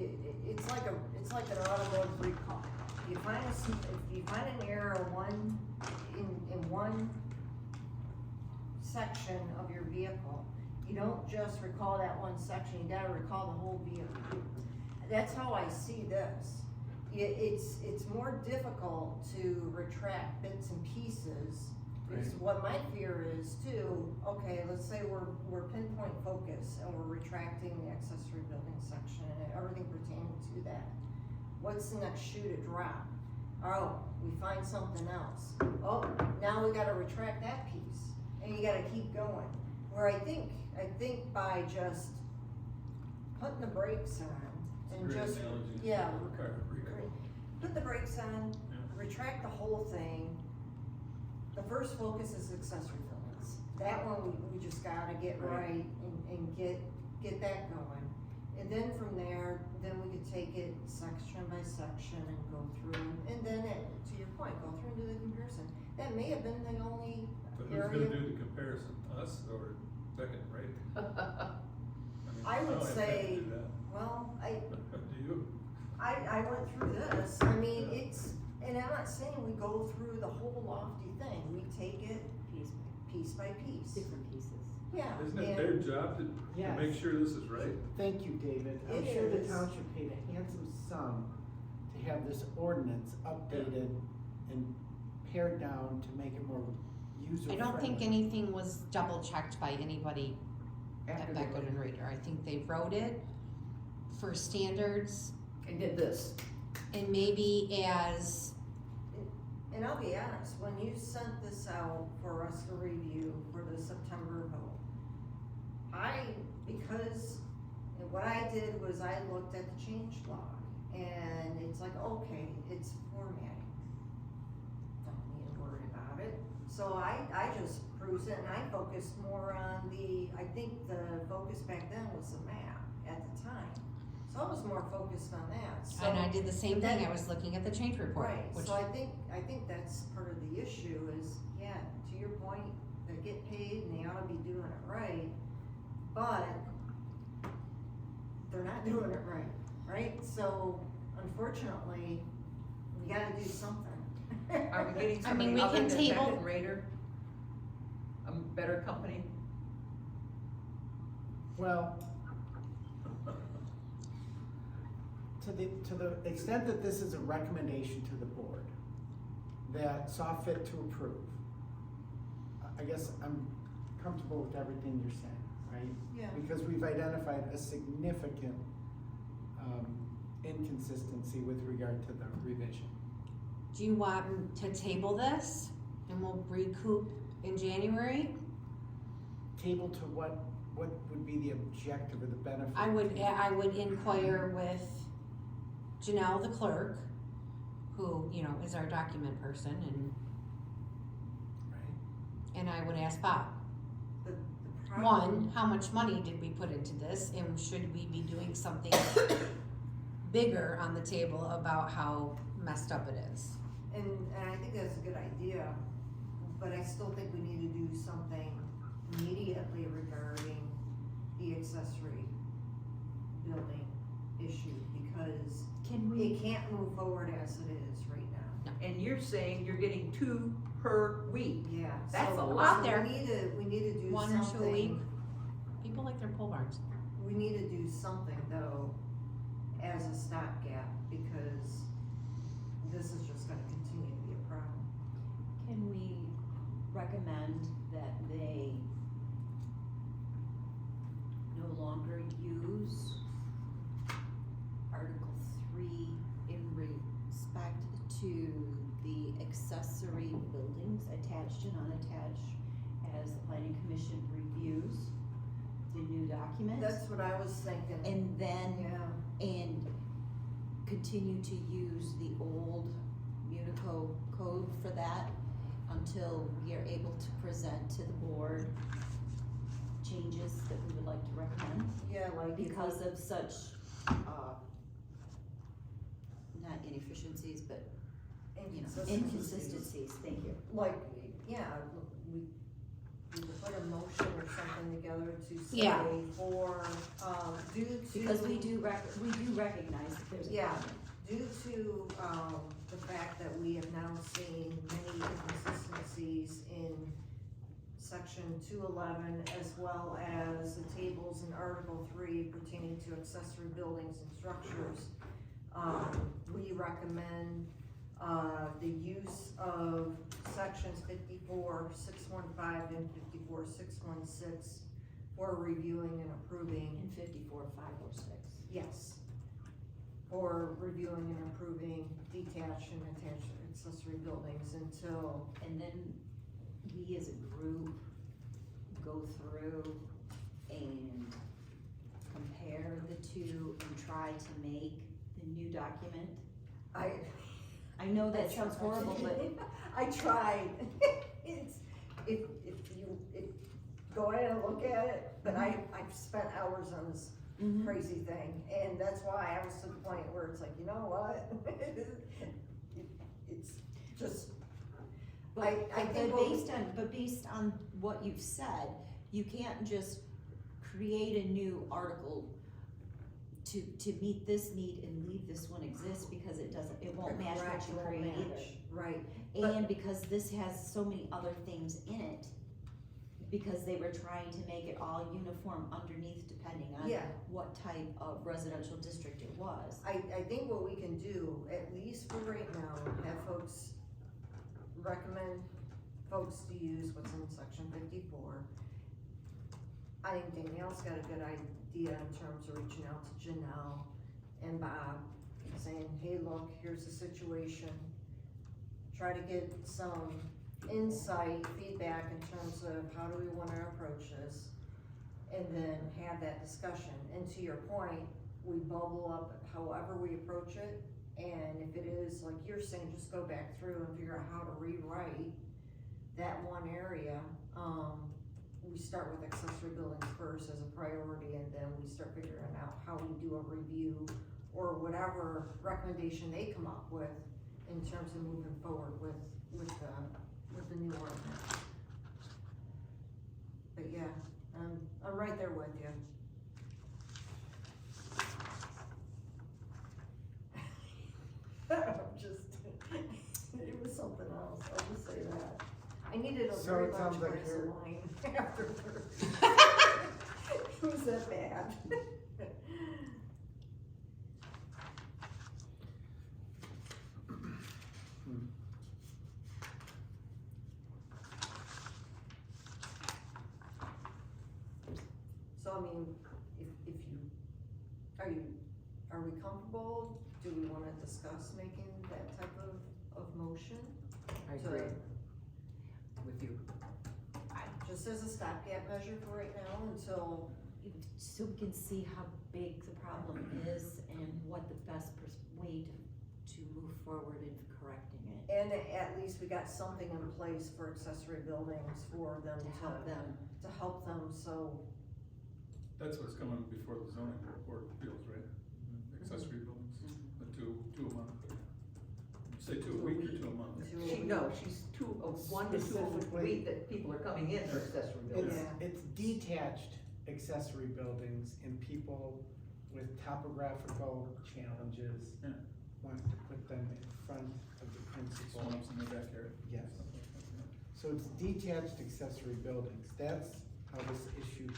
it's like an automotive recall. If you find an error in one section of your vehicle, you don't just recall that one section, you gotta recall the whole vehicle. That's how I see this. It's more difficult to retract bits and pieces, because what my fear is too, okay, let's say we're pinpoint focused and we're retracting the accessory building section and everything pertaining to that. What's the next shoe to drop? Oh, we find something else. Oh, now we gotta retract that piece, and you gotta keep going. Where I think by just putting the brakes on and Great just, analogy. yeah, Recall. put the brakes on, Yeah. retract the whole thing. The first focus is accessory buildings. That one we just gotta get right and get that going. And then from there, then we could take it section by section and go through, and then to your point, go through and do the comparison. That may have been the only But who's area. gonna do the comparison, us or Beckett, right? I don't would intend to say, do that. well, Do you? I went through this, I mean, and I'm not saying we go through the whole lofty thing, we take it piece by piece. Different pieces. Yeah. Isn't it and- their job to Yes. make sure this is right? Thank you, David. I'm It sure the is. township paid a handsome sum to have this ordinance updated and pared down to make it more user-friendly. I don't think anything was double checked by anybody at After they Beckett wrote and Rader. I think they wrote it for standards And did this. and maybe as, And I'll be honest, when you sent this out for us to review for the September vote, because what I did was I looked at the change log, and it's like, okay, it's formatting. Don't need to worry about it. So I just perused it, and I focused more on I think the focus back then was the map at the time. So I was more focused on that, so. and I did the same thing. that- I was looking at the change report, Right, which, so I think that's part of the issue is, yeah, to your point, they get paid and they ought to be doing it right, but they're not doing it right? So unfortunately, we gotta do something. Are we getting I mean, somebody we other can than table- Beck and Raider? A better company? Well, to the extent that this is a recommendation to the board that saw fit to approve, I guess I'm comfortable with everything you're saying, right? Yeah. Because we've identified a significant inconsistency with regard to the revision. Do you want to table this and we'll recoup in January? Table to what would be the objective or the benefit? I would inquire with Janelle, the clerk, who, you know, is our document person, Right. and I would ask Bob. The problem. One, how much money did we put into this, and should we be doing something bigger on the table about how messed up it is? And I think that's a good idea, but I still think we need to do something immediately regarding the accessory building issue, because Can we, it can't move forward as it is right now. And you're saying you're getting 2 per week. Yeah. That's so- a lot. so There. We need to do One or two a something. week. People like their pole barns. We need to do something though, as a stopgap, because this is just gonna continue to be a problem. can we recommend that they no longer use Article 3 in respect to the accessory buildings attached and unattached as the planning commission reviews the new document? That's what I was thinking. And then Yeah, and continue to use the old Unico code for that until we are able to present to the board changes that we would like to recommend yeah, like. if because of such, not inefficiencies, but, you know, inconsistencies, thank you. Like, yeah, we could put a motion or something together to say Yeah. for, due to. Because we do recognize that there's a Yeah. problem. Due to, the fact that we have now seen many inconsistencies in section 211 as well as the tables in Article 3 pertaining to accessory buildings and structures, we recommend, the use of sections 54,615 and 54,616 for reviewing and approving. In 54,506. Yes. For reviewing and approving detached and attached accessory buildings until, And then we as a group go through and compare the two and try to make the new document. I know that sounds horrible, but I tried. It's, if you, go ahead and look at it, but I've spent hours on this crazy thing, and that's why I was to the point where it's like, you know what? It's just, I think But based on what you've said, you can't just create a new article to meet this need and leave this one exist because it won't match what correct, you won't created. match, right. And because this has so many other things in it, because they were trying to make it all uniform underneath depending on Yeah. what type of residential district it was. I think what we can do, at least for right now, have folks, recommend folks to use what's in section 54. I think Danielle's got a good idea in terms of reaching out to Janelle and Bob, saying, hey, look, here's the situation. Try to get some insight, feedback in terms of how do we wanna approach this, and then have that discussion. And to your point, we bubble up however we approach it, and if it is, like you're saying, just go back through and figure out how to rewrite that one area. We start with accessory buildings first as a priority, and then we start figuring out how we do a review or whatever recommendation they come up with in terms of moving forward with the new ordinance. But yeah, I'm right there with you. I'm just, It was something else, I'll just say that. I needed a So very it large sounds like glass you're- of wine afterwards. It was that bad. So I mean, if you, are we comfortable? Do we wanna discuss making that type of motion? I To- agree with you. Just as a stopgap measure for right now until, So we can see how big the problem is and what the best way to move forward in correcting it. and at least we got something in place for accessory buildings for them To help them. to help them, so, That's what's coming before the zoning board of appeals, right? Accessory buildings, the two a month. You say 2 a week or 2 a month? She's one to 2 a Specifically- week that people are coming in for accessory buildings. It's detached accessory buildings and people with topographical challenges Yeah. want to put them in front of the principal. Swamps in the backyard. Yes. Stuff like that, So it's detached accessory buildings, that's how this issue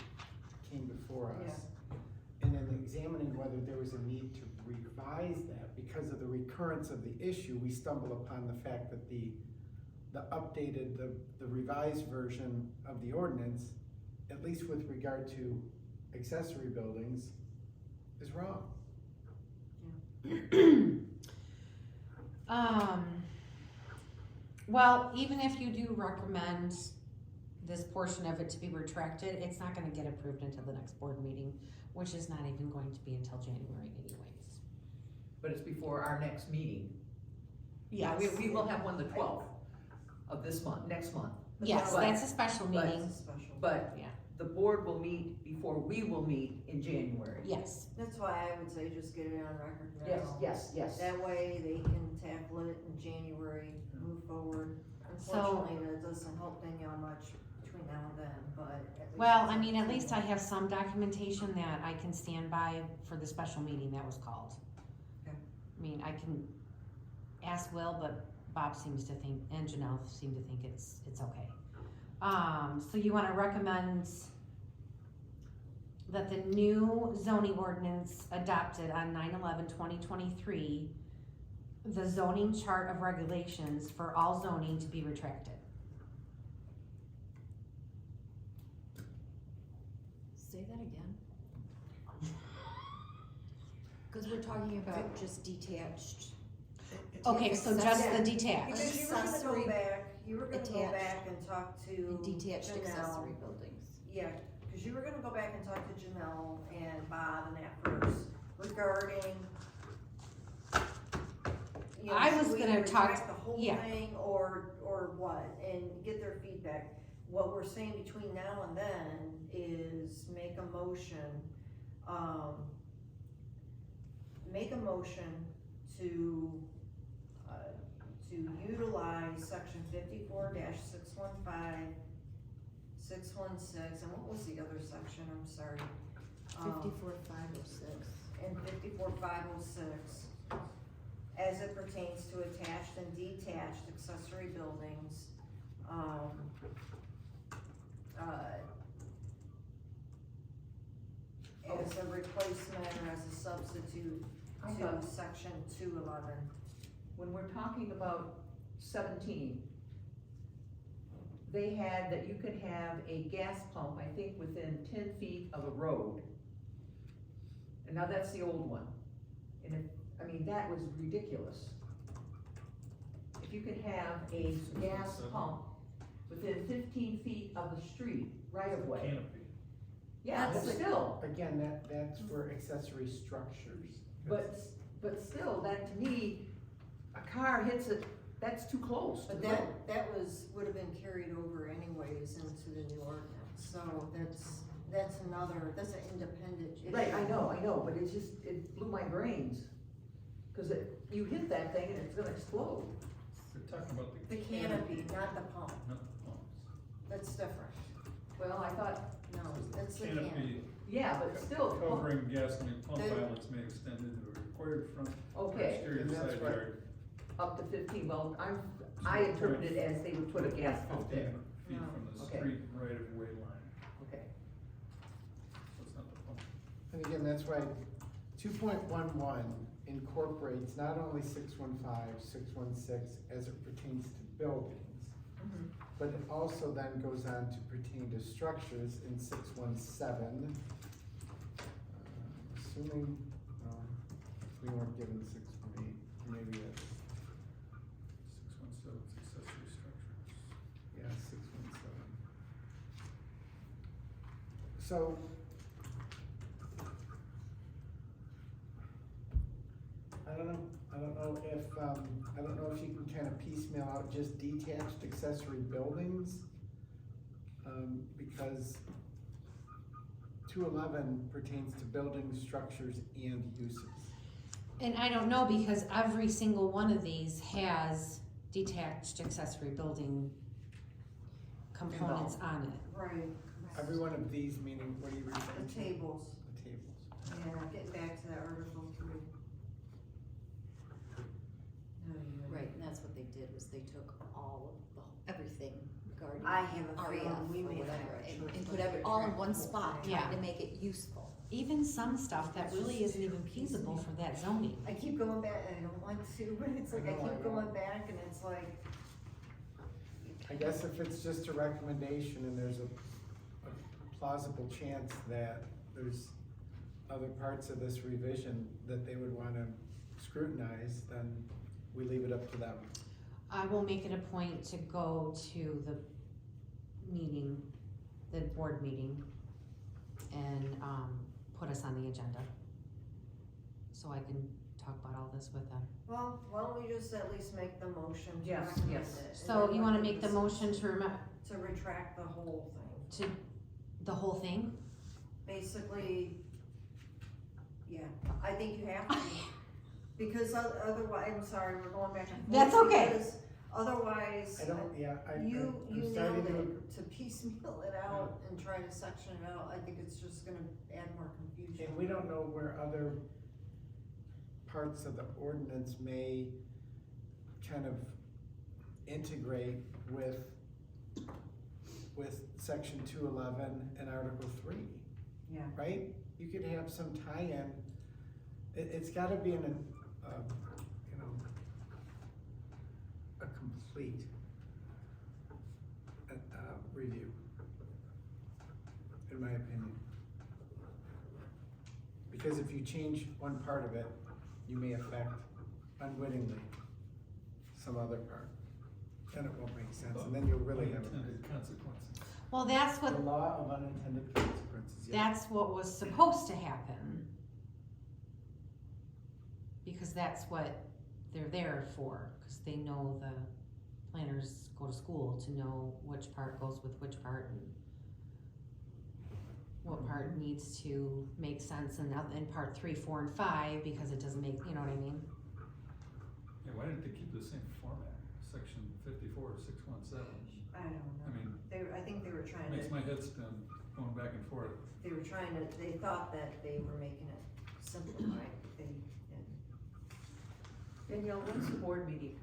came before us. And then examining whether there was a need to revise that, because of the recurrence of the issue, we stumble upon the fact that the updated, the revised version of the ordinance, at least with regard to accessory buildings, is wrong. Well, even if you do recommend this portion of it to be retracted, it's not gonna get approved until the next board meeting, which is not even going to be until January anyways. But it's before our next meeting. Yes. We will have one the 12th of this month, next month. Yes, But- that's a special but- meeting, it's special. But Yeah. the board will meet before we will meet in January. yes. That's why I would say just get it on record now. Yes. That way they can tackle it in January, move forward. So- Unfortunately, that doesn't help Danielle much between now and then, but at least. Well, it's I mean, at on least I table. have some documentation that I can stand by for the special meeting that was called. Okay. I mean, I can ask Will, but Bob seems to think, and Janelle seem to think it's okay. So you wanna recommend that the new zoning ordinance adopted on 9/11/2023, the zoning chart of regulations for all zoning to be retracted. Say that again. Cause we're talking about just detached. Okay, so just the Accessory- detached. Because you were gonna accessory go back, you were gonna go attached back and talk to And detached Janelle. accessory buildings. Yeah, because you were gonna go back and talk to Janelle and Bob and that first regarding. You know, I should was we gonna talk- retract the whole yeah. thing or what, and get their feedback. What we're saying between now and then is make a motion to utilize section 54-615, 616, and what was the other section, I'm sorry? 54506. And 54506, as it pertains to attached and detached accessory buildings, as a replacement or as a substitute I to thought- section 211. When we're talking about 17, they had that you could have a gas pump, I think, within 10 feet of a road. And now that's the old one. And that was ridiculous. If you could have a gas pump within 15 feet of the street, right of way. Canopy. Yeah, but That's- still, Again, that's for accessory structures. but still, that to me, a car hits it, that's too close to But the road. that would have been carried over anyways into the new ordinance, so that's an independent issue. Right, I know, but it blew my brains. Cause you hit that thing and it's gonna explode. They're talking about The canopy, not the pump, Not the pumps. that's different, Well, I thought, no, that's the canopy. Canopy yeah, but still, covering gasoline pump They- islands may extend into a required front or okay, exterior And that's side right. yard up to 15, well, I interpret it as they would put a gas pump 15 there. feet No. from the Okay. street right of way line, Okay, so it's not the pump. And again, that's why 2.11 incorporates not only 615, 616 as it pertains to buildings, Mhm. but it also then goes on to pertain to structures in 617. Assuming, we weren't given 618, maybe it's, 617, accessory structures. yeah, 617. So, I don't know if you can kind of piecemeal out just detached accessory buildings. Because 211 pertains to buildings, structures, and uses. And I don't know, because every single one of these has detached accessory building components on it. Right, Every one of these, meaning, what are you referring the to? tables, The tables. yeah, getting back to that Article 3. Right, and that's what they did, was they took all of everything regarding I have a REF feeling we or may whatever, have and, choice and to put all in retract one the whole spot, thing. Yeah. trying to make it useful. Even some stuff that really isn't even feasible for that zoning. I keep going back, and I don't want to, but it's like, I I know, keep I know. going back, and it's like, I guess if it's just a recommendation and there's a plausible chance that there's other parts of this revision that they would wanna scrutinize, then we leave it up to them. I will make it a point to go to the meeting, the board meeting, and, put us on the agenda. So I can talk about all this with them. well, why don't we just at least make the motion to Yes, recommend yes. it, and So then you we wanna can make the motion to retract the whole thing. to the whole thing? Basically, yeah, I think you have to, because otherwise, I'm sorry, we're going back and forth. That's okay. Because otherwise, I don't, yeah, you I'm starting nailed it, to piecemeal it out and try to section it out, I think it's just gonna add more confusion. And we don't know where other parts of the ordinance may kind of integrate with section 211 and article 3. Yeah. Right? You could have some tie-in, it's gotta be in a complete review, in my opinion. Because if you change one part of it, you may affect unwittingly some other part, and it won't make sense, and then you'll really have Unintended consequences. Well, that's the what, law of unintended consequences, yeah. that's what was supposed to happen. Because that's what they're there for, cause they know the planners go to school to know which part goes with which part and what part needs to make sense in part 3, 4, and 5, because it doesn't make, you know what I mean? Yeah, why didn't they keep the same format, section 54, 617? I don't know. I mean, I think they were trying makes to, my head spin going back and forth. they thought that they were making it simplified, Danielle, when's the board meeting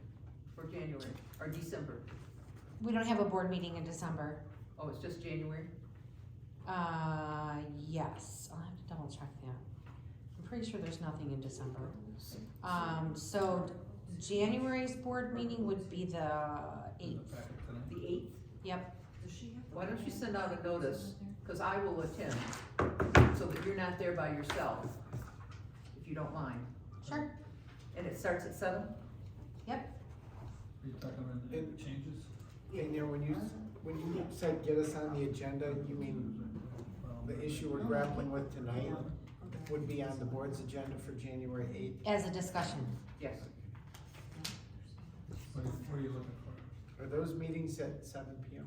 for January or December? We don't have a board meeting in December. Oh, it's just January? Yes, I'll have to double check that. I'm pretty sure there's nothing in December. So January's board meeting would be the In 8th. the packet tonight. The 8th? Yep, Does she have the? Why don't you send out a notice, cause I will attend, so that you're not there by yourself, if you don't mind. sure. And it starts at 7? Are you talking about any It- changes? Danielle, when you said get us on the agenda, you mean the issue we're grappling with tonight would be on the board's agenda for January 8th? As a discussion. Yes. What are you looking for? Are those meetings at 7 p.m.?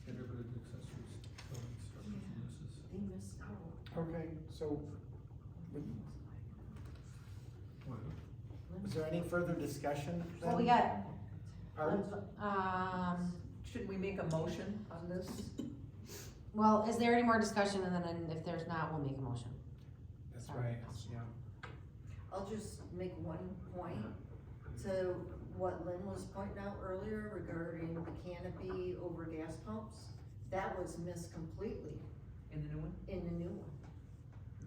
Everybody do accessories, buildings, structures, and uses. They missed out. Okay, so, What? is there any further discussion then? Well, we got, Pardon? Should we make a motion on this? well, is there any more discussion, and then if there's not, we'll make a motion. That's right, yeah. I'll just make one point. to what Lynn was pointing out earlier regarding the canopy over gas pumps, that was missed completely In the new one? in the new one.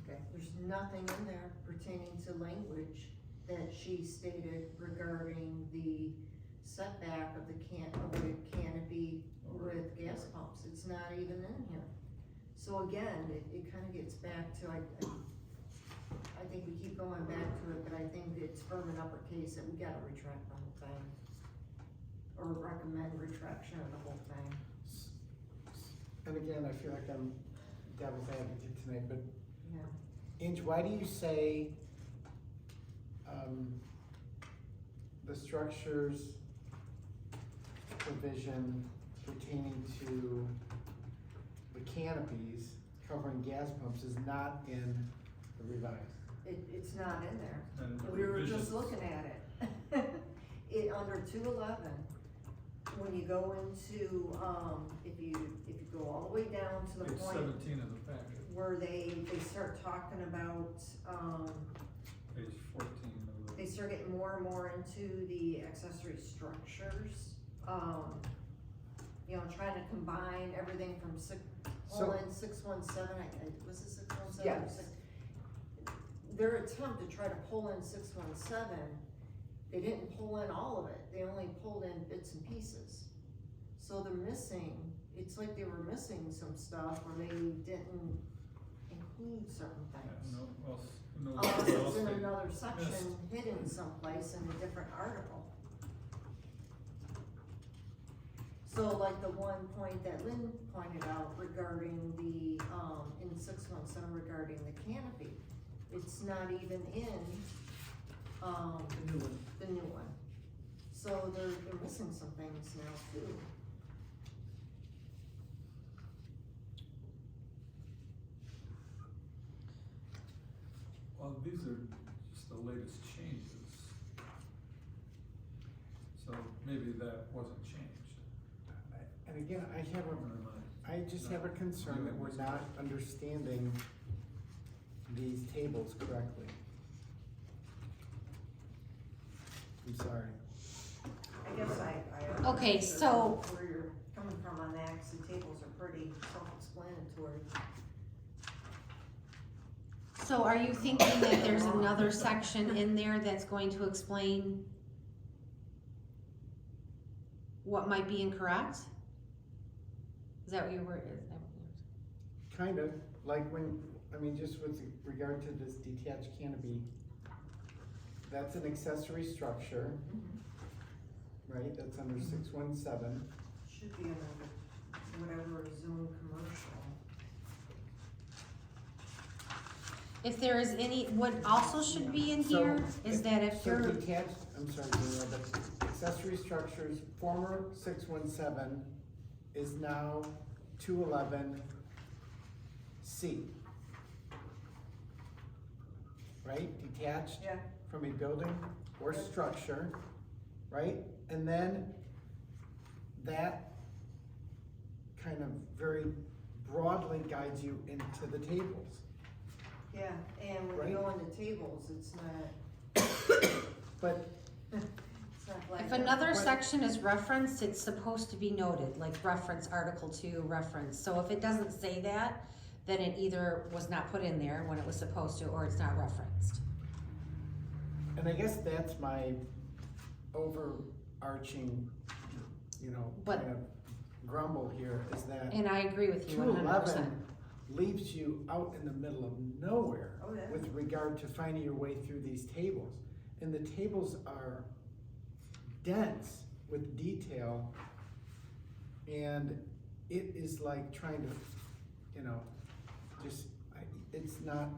Okay. There's nothing in there pertaining to language that she stated regarding the setback of the canopy with gas pumps. It's not even in here. So again, it kinda gets back to, I think we keep going back to it, but I think it's firm and uppercase that we gotta retract the whole thing. Or recommend retraction of the whole thing. And again, I feel like I'm devil's advocate tonight, but Yeah. Ange, why do you say, the structures provision pertaining to the canopies covering gas pumps is not in the revised? It's not in there. And We were just revisions. looking at it. It, under 211, when you go into, if you go all the way down to the Page point 17 of the packet, where they start talking about, page 14 of they the. start getting more and more into the accessory structures, you know, trying to combine everything from So- 617, was it 617? Yes. Their attempt to try to pull in 617, they didn't pull in all of it, they only pulled in bits and pieces. So they're missing, it's like they were missing some stuff, or they didn't include certain Yeah, things. no, well, who knows Unless what else it's in they another section, missed. hidden someplace in a different article. So like the one point that Lynn pointed out regarding the, in 617 regarding the canopy, it's not even in, The new one. the new one. So they're missing some things now too. Well, these are just the latest changes. So maybe that wasn't changed. And again, I just have a concern that we're not understanding these tables correctly. I'm sorry. I guess I. Okay, understand so- where you're coming from on that, 'cause the tables are pretty self-explanatory. So are you thinking that there's another section in there that's going to explain what might be incorrect? Is that what you were, is that what you were? Kind of, like when, I mean, just with regard to this detached canopy, that's an accessory structure, right? That's under 617. Should be under whatever is zone commercial. If there is any, what also should be in So, here is that if So you're, detached, I'm sorry, Danielle, but accessory structures, former 617 is now 211 C. Right, detached Yeah. from a building or structure, right? And then that kind of very broadly guides you into the tables. Yeah, and when you go into tables, it's not, But it's not like. if another section is referenced, it's supposed to be noted, like reference Article 2, reference. So if it doesn't say that, then it either was not put in there when it was supposed to, or it's not referenced. And I guess that's my overarching, you know, But- kind of grumble here is that And I agree with you 100%. 211 leaves you out in the middle of nowhere Oh, yeah. with regard to finding your way through these tables. And the tables are dense with detail, and it is like trying to, you know, just, it's not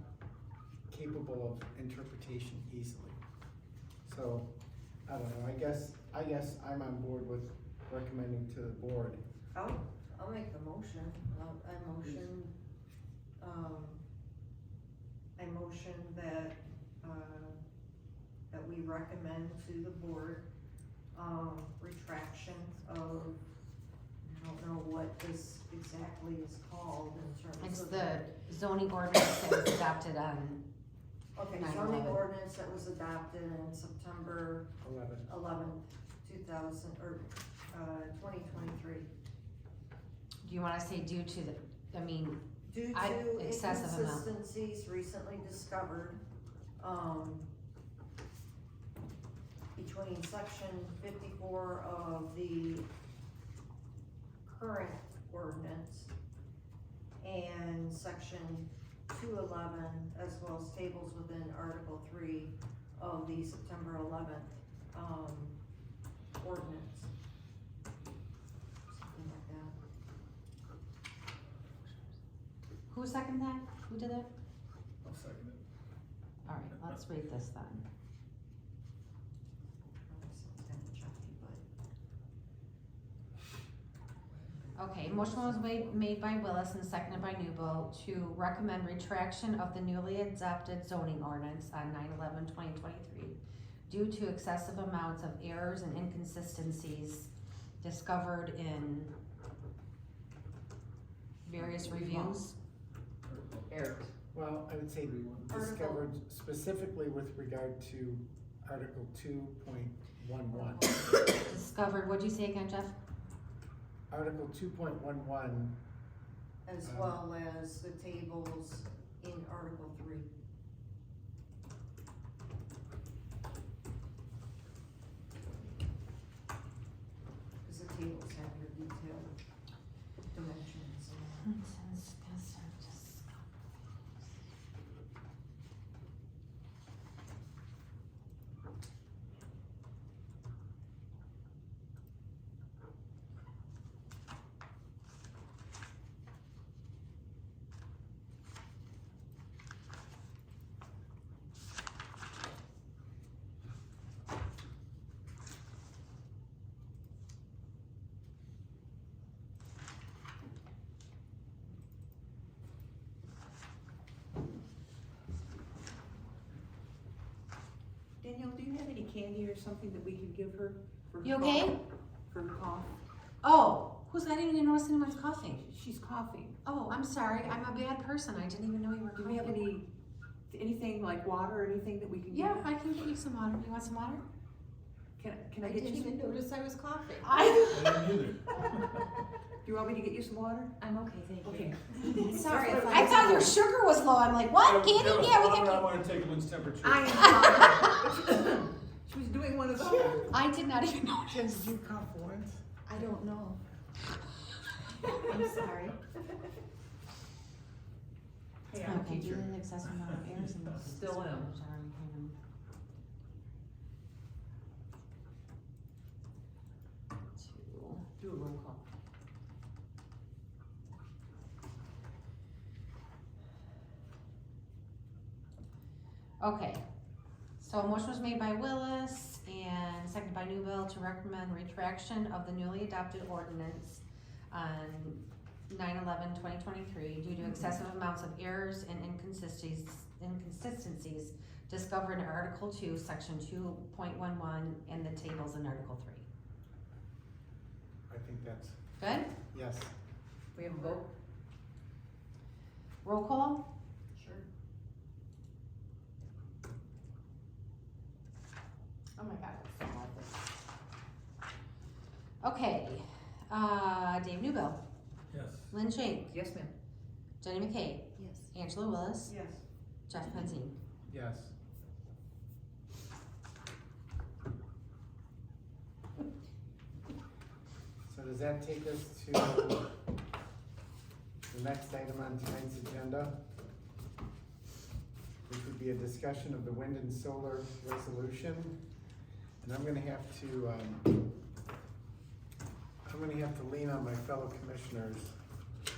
capable of interpretation easily. So, I don't know, I guess I'm on board with recommending to the board. I'll make the motion, I motion that, that we recommend to the board, retraction of, I don't know what this exactly is called in terms It's of. the zoning ordinance that was adopted on Okay, 9/11. zoning ordinance that was adopted in September 11. 2023. Do you wanna say due to the, I mean, Due I- to excessive amount. inconsistencies recently discovered, between section 54 of the current ordinance and section 211, as well as tables within Article 3 of the September 11th, ordinance. Something like that. who seconded that? Who did it? I'll second it. Alright, let's read this then. Sounds kinda chunky, but. Okay, motion was made by Willis and seconded by Newbo to recommend retraction of the newly adopted zoning ordinance on 9/11/2023 due to excessive amounts of errors and inconsistencies discovered in various reviews. Errors. Well, I would say discovered specifically with regard to Article 2.11. Discovered, what'd you say again, Jeff? Article 2.11, As well as the tables in Article 3. Cause the tables have your detailed dimensions and. Danielle, do you have any candy or something that we can give her for her You okay? cough? For her cough? Oh, who's, I didn't even notice anyone's coughing. She's coughing. Oh, I'm sorry, I'm a bad person, I didn't even know you were Do we have coughing. anything like water or anything that we can give? Yeah, I can get you some water, you want some water? Can I get you some? notice I was coughing. I didn't either. Do you want me to get you some water? I'm okay, thank Okay. Sorry, I thought your sugar was low, I'm like, what, candy? Yeah, we I can. wanna take Lynn's temperature. She was doing one of those. I did not even know. Jen, did you cough once? I don't know. I'm sorry. Hey, I'm a Okay, due teacher. to the excessive amount of errors and. Still am. Do a roll call. Okay, so a motion was made by Willis and seconded by Newville to recommend retraction of the newly adopted ordinance on 9/11/2023 due to excessive amounts of errors and inconsistencies discovered in Article 2, Section 2.11 and the tables in Article 3. I think that's, Good? yes. We have a vote? Roll call? Sure. Oh my God, it's so hard. Okay, Dave Newbill, Yes. Lynn Shank, Yes, ma'am. Jenny McKay, Yes. Angela Willis, Yes. Jeff Penzine. Yes. So does that take us to the next item on tonight's agenda? Which would be a discussion of the wind and solar resolution. And I'm gonna have to lean on my fellow commissioners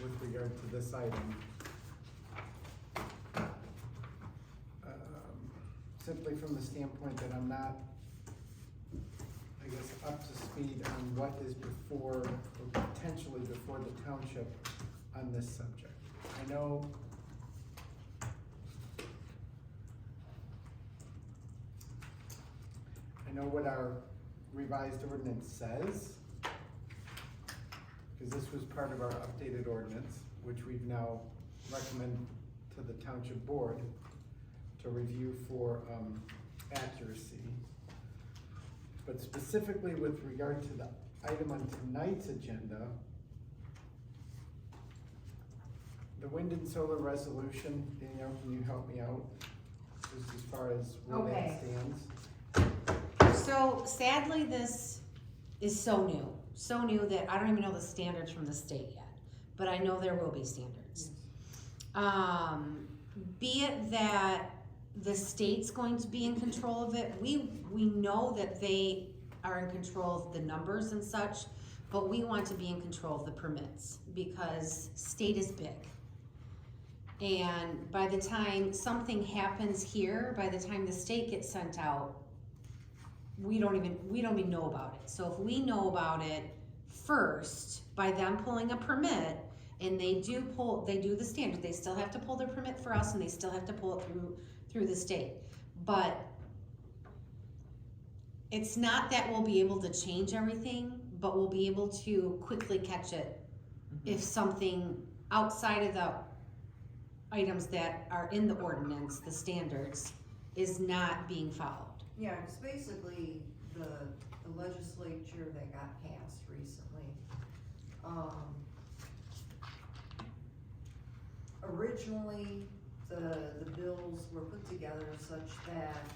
with regard to this item. Simply from the standpoint that I'm not, I guess, up to speed on what is before, or potentially before the township on this subject. I know what our revised ordinance says, because this was part of our updated ordinance, which we've now recommended to the township board to a review for, accuracy. But specifically with regard to the item on tonight's agenda, the wind and solar resolution, Danielle, can you help me out? Just as far as where Okay. that stands? So sadly, this is so new that I don't even know the standards from the state yet, but I know there will be standards. Be it that the state's going to be in control of it, we know that they are in control of the numbers and such, but we want to be in control of the permits, because state is big. And by the time something happens here, by the time the state gets sent out, we don't even know about it. So if we know about it first, by them pulling a permit, and they do the standard, they still have to pull their permit for us, and they still have to pull it through the state. But it's not that we'll be able to change everything, but we'll be able to quickly catch it if something outside of the items that are in the ordinance, the standards, is not being followed. Yeah, because basically, the legislature that got passed recently, originally, the bills were put together such that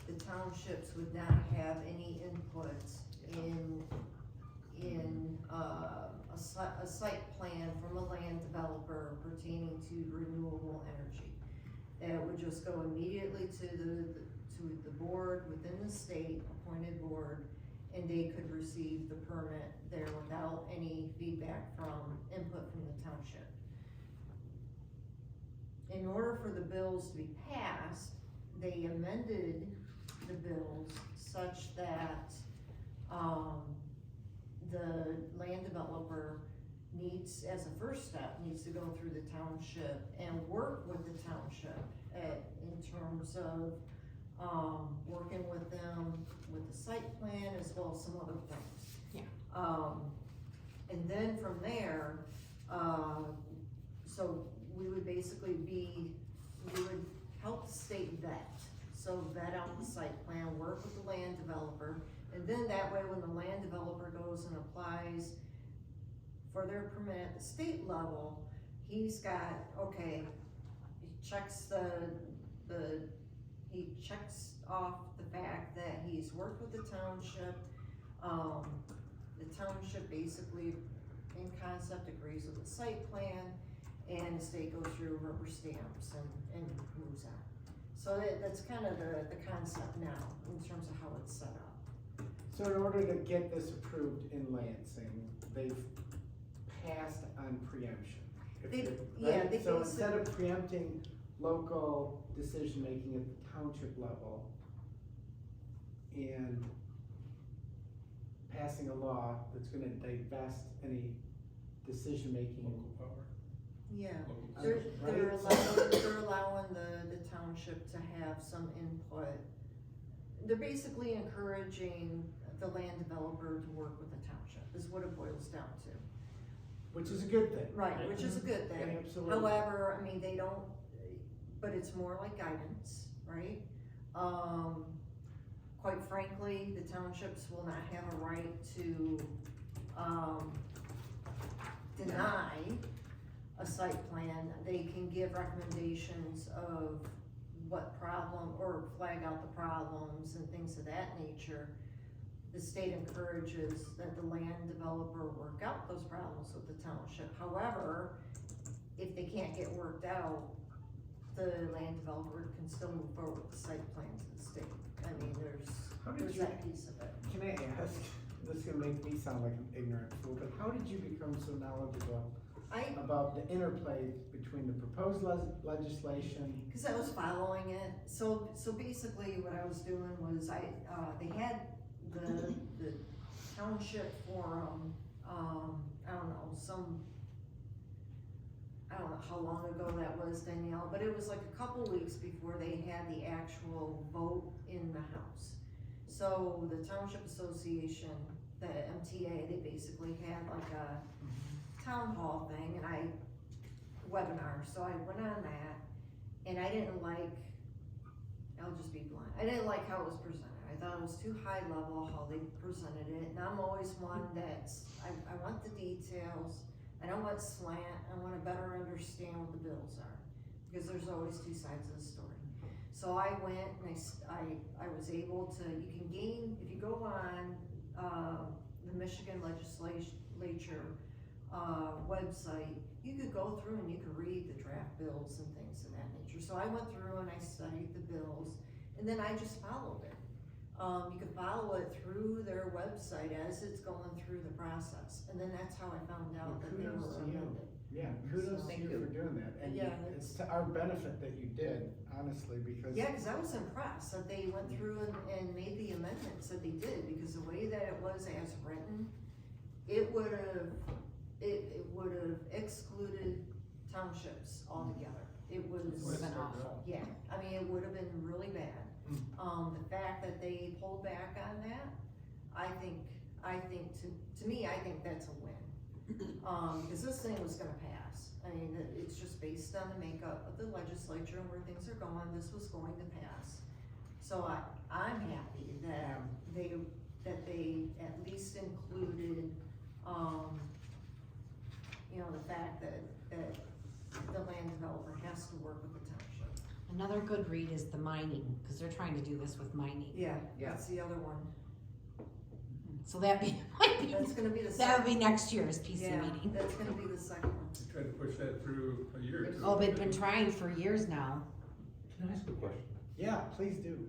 the townships would not have any input in a site plan from a land developer pertaining to renewable energy. That would just go immediately to the board within the state, appointed board, and they could receive the permit there without any feedback from input from the township. In order for the bills to be passed, they amended the bills such that, the land developer needs, as a first step, needs to go through the township and work with the township in terms of, working with them with the site plan as well as some other things. Yeah. And then from there, so we would basically we would help the state vet. So vet out the site plan, work with the land developer, and then that way when the land developer goes and applies for their permit at the state level, he's got, okay, he checks he checks off the fact that he's worked with the township. The township basically, in concept, agrees with the site plan, and the state goes through rubber stamps and moves on. So that's kind of the concept now, in terms of how it's set up. So in order to get this approved in Lansing, they've passed on preemption. They So instead of preempting local decision-making at the township level and passing a law that's gonna divest any decision-making. Local power. Yeah, Local they're Right. allowing the township to have some input. They're basically encouraging the land developer to work with the township, is what it boils down to. Which is a good thing. Right, which is a good thing. Absolutely. However, I mean, they don't, but it's more like guidance, right? Quite frankly, the townships will not have a right to, deny a site plan. They can give recommendations of what problem, or flag out the problems and things of that nature. The state encourages that the land developer work out those problems with the township. However, if they can't get worked out, the land developer can still move forward with the site plans of the state. I mean, How did there's you- that piece of it. Can I ask, this is gonna make me sound like an ignorant fool, but how did you become so knowledgeable about the interplay between the proposed legislation? Cause I was following it, so basically what I was doing was they had the township forum, I don't know how long ago that was, Danielle, but it was like a couple weeks before they had the actual vote in the House. So the Township Association, the MTA, they basically had like a town hall thing, and webinar, so I went on that, and I didn't like I'll just be blunt. I didn't like how it was presented. I thought it was too high level how they presented it, and I'm always one that's, I want the details. I don't want slant, I wanna better understand what the bills are, because there's always two sides of the story. So I went and I was able to, you can gain, if you go on, the Michigan legislature, website, you could go through and you could read the draft bills and things of that nature. So I went through and I studied the bills, and then I just followed it. You can follow it through their website as it's going through the process, and then that's how I found out that they were Kudos to you. amended. Yeah, kudos to Thank you you. for doing that, and Yeah, it's to our benefit that you did, honestly, because. Yeah, cause I was impressed that they went through and made the amendments that they did, because the way that it was as written, it would've excluded townships altogether. It was. Would've been awful. Yeah, I mean, it would've been really bad. The fact that they pulled back on that, I think to me, I think that's a win. Cause this thing was gonna pass. I mean, it's just based on the makeup of the legislature and where things are going, this was going to pass. So I'm happy that they at least included, you know, the fact that the land developer has to work with the township. Another good read is the mining, cause they're trying to do this with mining. Yeah, that's the other one. So that might be, That's gonna be the that would be second. next year's PC Yeah, meeting. that's gonna be the second one. We tried to push that through a year or two. Oh, they've been trying for years now. Can I ask a question? Yeah, please do.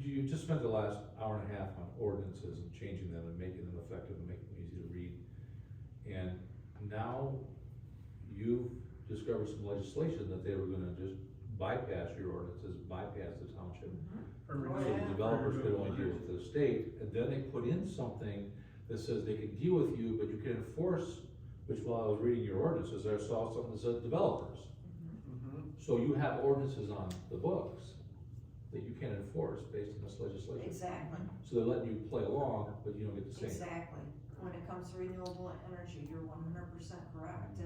You just spent the last hour and a half on ordinances and changing them and making them effective and making them easy to read. And now you've discovered some legislation that they were gonna just bypass your ordinances, bypass the township. Or Oh, So renewable- yeah. the developers could only deal renewable with the state, and then they put in something that says they can deal with you, but you can enforce, which while I was reading your ordinances, I saw something that said developers. So you have ordinances on the books that you can't enforce based on this legislation. Exactly, So they're letting you play along, but you don't get the same. exactly. When it comes to renewable energy, you're 100% correct,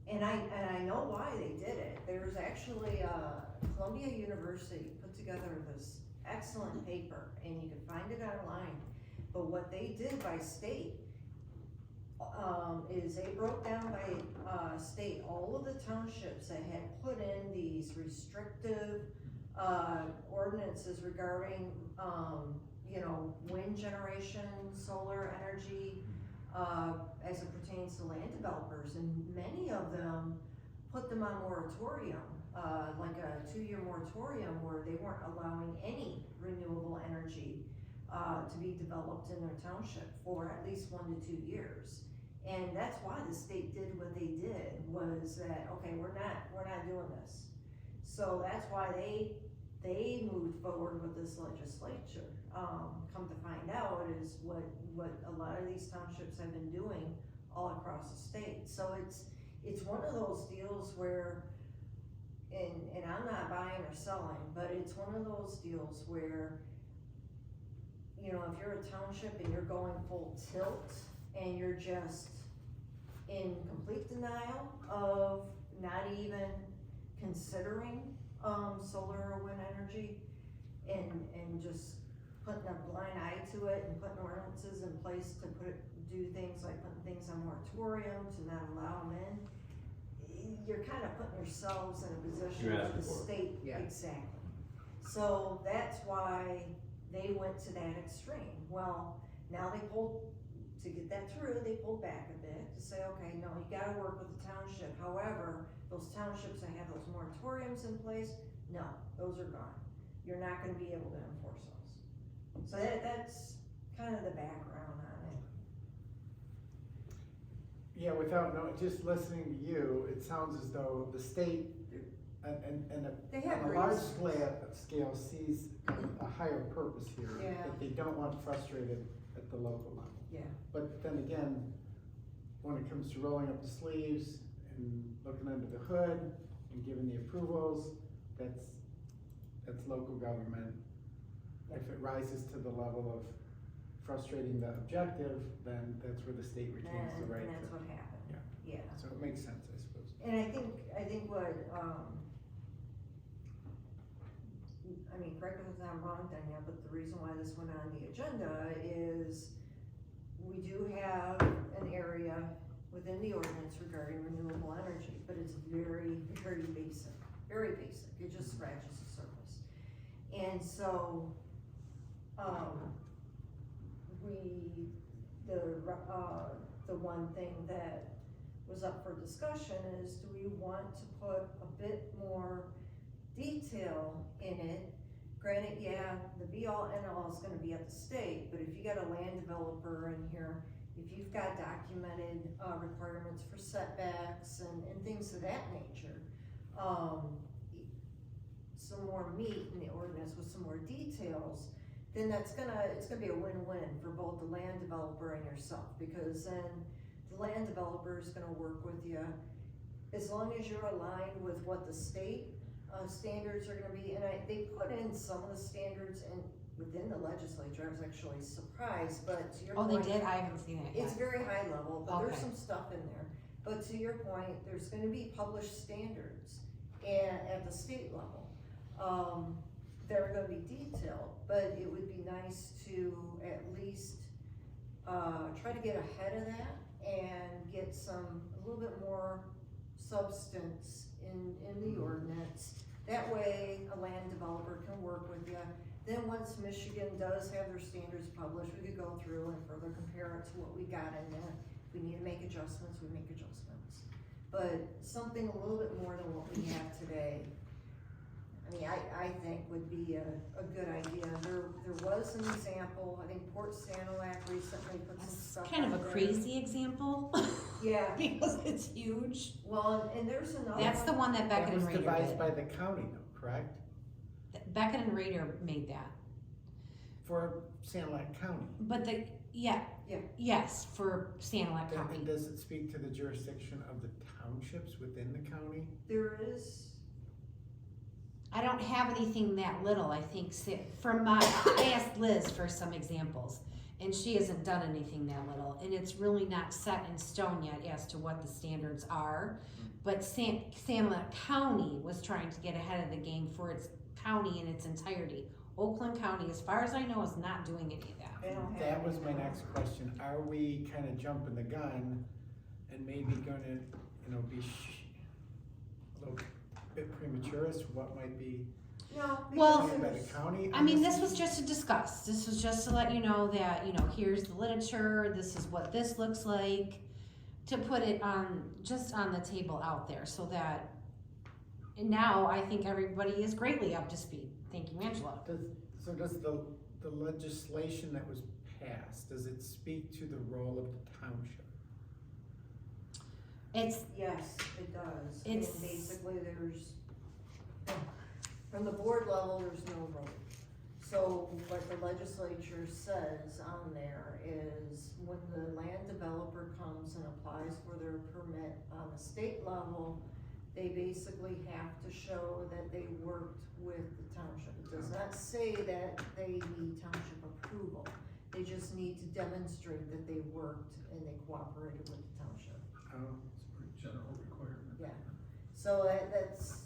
and I know why they did it. There's actually, Columbia University put together this excellent paper, and you can find it online. But what they did by state, is they broke down by, state, all of the townships that had put in these restrictive, ordinances regarding, you know, wind generation, solar energy, as it pertains to land developers, and many of them put them on moratorium, like a 2-year moratorium where they weren't allowing any renewable energy to be developed in their township for at least 1 to 2 years. And that's why the state did what they did, was that, okay, we're not doing this. So that's why they moved forward with this legislature. Come to find out is what a lot of these townships have been doing all across the state. So it's one of those deals where, and I'm not buying or selling, but it's one of those deals where, you know, if you're a township and you're going full tilt and you're just in complete denial of not even considering solar or wind energy, and just putting a blind eye to it and putting ordinances in place to do things like putting things on moratorium to not allow them in, you're kind of putting yourselves in a position You're where asking the for it. state, Yeah. exactly. So that's why they went to that extreme. Well, now to get that through, they pulled back a bit to say, okay, no, you gotta work with the township. However, those townships that have those moratoriums in place, no, those are gone. You're not gonna be able to enforce those. So that's kind of the background on it. Yeah, without just listening to you, it sounds as though the state They have on a large reasons. scale sees a higher purpose here. Yeah. That they don't want frustrated at the local level. Yeah. But then again, when it comes to rolling up the sleeves and looking under the hood and giving the approvals, that's local government. If it rises to the level of frustrating the objective, then that's where the state retains the right And that's to. what happened. Yeah. Yeah. So it makes sense, I suppose. And I think what, mean, correct me if I'm wrong, Danielle, but the reason why this went on the agenda is we do have an area within the ordinance regarding renewable energy, but it's very, very basic, very basic. It just scratches the surface. And so, the one thing that was up for discussion is, do we want to put a bit more detail in it? Granted, yeah, the be all end all is gonna be at the state, but if you got a land developer in here, if you've got documented, requirements for setbacks and things of that nature, some more meat in the ordinance with some more details, then it's gonna be a win-win for both the land developer and yourself, because then the land developer is gonna work with you as long as you're aligned with what the state standards are gonna be. And they put in some of the standards within the legislature. I was actually surprised, but to your Oh, point. they did? I haven't seen it yet. It's very high level, but there's Okay. some stuff in there. But to your point, there's gonna be published standards at the state level. They're gonna be detailed, but it would be nice to at least, try to get ahead of that and get a little bit more substance in the ordinance. That way, a land developer can work with you. Then once Michigan does have their standards published, we could go through and further compare it to what we got in there. If we need to make adjustments, we make adjustments. But something a little bit more than what we have today, I mean, I think would be a good idea. There was an example, I think Port Sanilac recently put some That's stuff kind of out a there. crazy example. Yeah, Because it's huge. well, and there's another one. That's the one that That Beckett was and Rader devised did. by the county though, correct? Beckett and Rader made that. For Sanilac County. But Yeah. yes, for Sanilac County. And does it speak to the jurisdiction of the townships within the county? There is, I don't have anything that little, I think, I asked Liz for some examples, and she hasn't done anything that little, and it's really not set in stone yet as to what the standards are. But Sanilac County was trying to get ahead of the game for its county in its entirety. Oakland County, as far as I know, is not doing any of that. they don't have. That was my any. next question. Are we kind of jumping the gun and maybe gonna, be a little bit premature as to what might be No, Well- because planned by the there's, county? I mean, this was just to discuss. This was just to let you know that, here's the literature, this is what this looks like, to put it just on the table out there, so that now I think everybody is greatly up to speed. Thank you, Angela. Does the legislation that was passed, does it speak to the role of the township? It's, yes, it does. And It's- basically, from the board level, there's no rule. So what the legislature says on there is when the land developer comes and applies for their permit on the state level, they basically have to show that they worked with the township. It does not say that they need township approval. They just need to demonstrate that they worked and they cooperated with the township. Oh, It's a pretty general requirement. Yeah. So that's,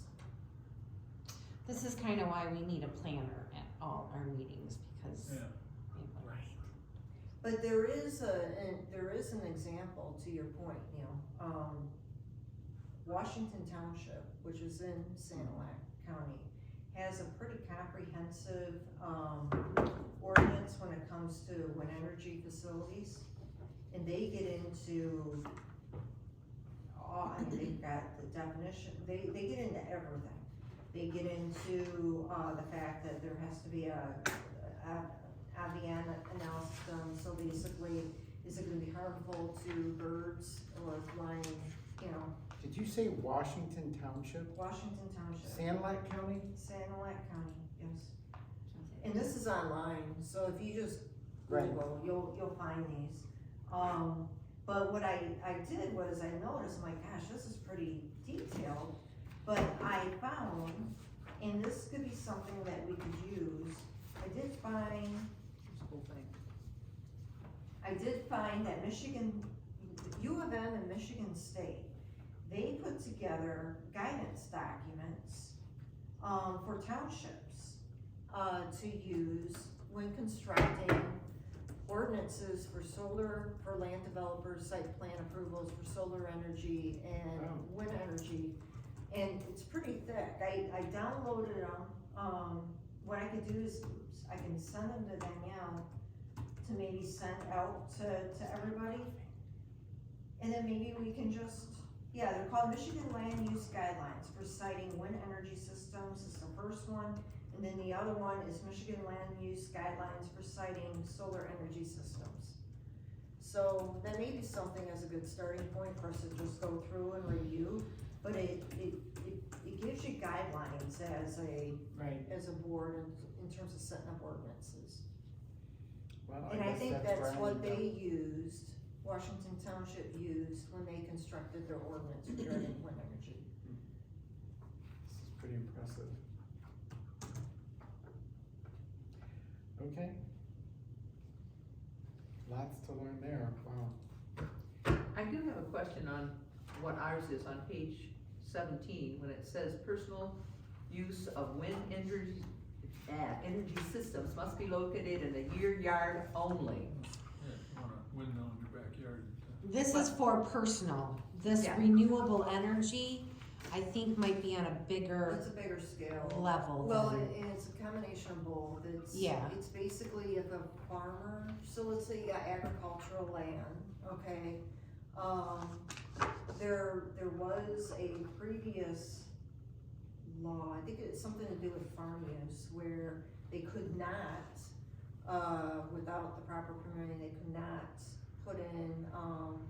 this is kind of why we need a planner at all our meetings, because. Yeah. right. but there is an example, to your point, Neil. Washington Township, which is in Sanilac County, has a pretty comprehensive, ordinance when it comes to wind energy facilities. And they get into, they've got the definition, they get into everything. They get into, the fact that there has to be a avian analysis, so basically, is it gonna be harmful to birds or flying, Did you say Washington Township? Washington Township, Sanilac County? Sanilac County, yes. And this is online, so if you just Right. Google, you'll find these. But what I did was I noticed, I'm like, gosh, this is pretty detailed, but I found, and this could be something that we could use, I did find that Michigan, U of M and Michigan State, they put together guidance documents, for townships. to use when constructing ordinances for solar, for land developers, site plan approvals for solar energy and Oh. wind energy. And it's pretty thick. I downloaded them. What I could do is I can send them to Danielle to maybe send out to everybody. And then maybe we can just, yeah, they're called Michigan Land Use Guidelines for Siting Wind Energy Systems is the first one. And then the other one is Michigan Land Use Guidelines for Siting Solar Energy Systems. So that may be something as a good starting point for us to just go through and review, but it gives you guidelines Right. as a board in terms of setting up ordinances. Well, And I guess think where that's I what need to- they used, Washington Township used when they constructed their ordinance regarding wind energy. This is pretty impressive. Okay. Lots to learn there, wow. I do have a question on what ours is on page 17, when it says personal use of wind energy systems must be located in a rear yard only. Yeah, you want a windmill in your backyard. This is for personal. This Yeah. renewable energy, I think might be on a bigger It's a bigger scale. level Well, than, and it's a combination of both. Yeah. It's basically if a farmer, so let's say you got agricultural land, okay? There was a previous law, I think it's something to do with farm use, where they could not, without the proper permitting, they could not put in,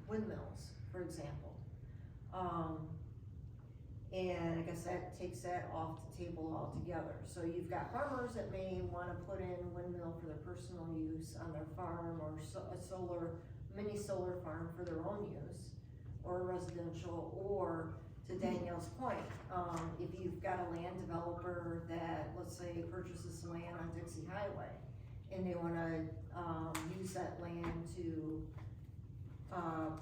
windmills, for example. And I guess that takes that off the table altogether. So you've got farmers that may wanna put in a windmill for their personal use on their farm, or a mini solar farm for their own use, or residential, or to Danielle's point, if you've got a land developer that, let's say, purchases land on Dixie Highway, and they wanna, use that land to,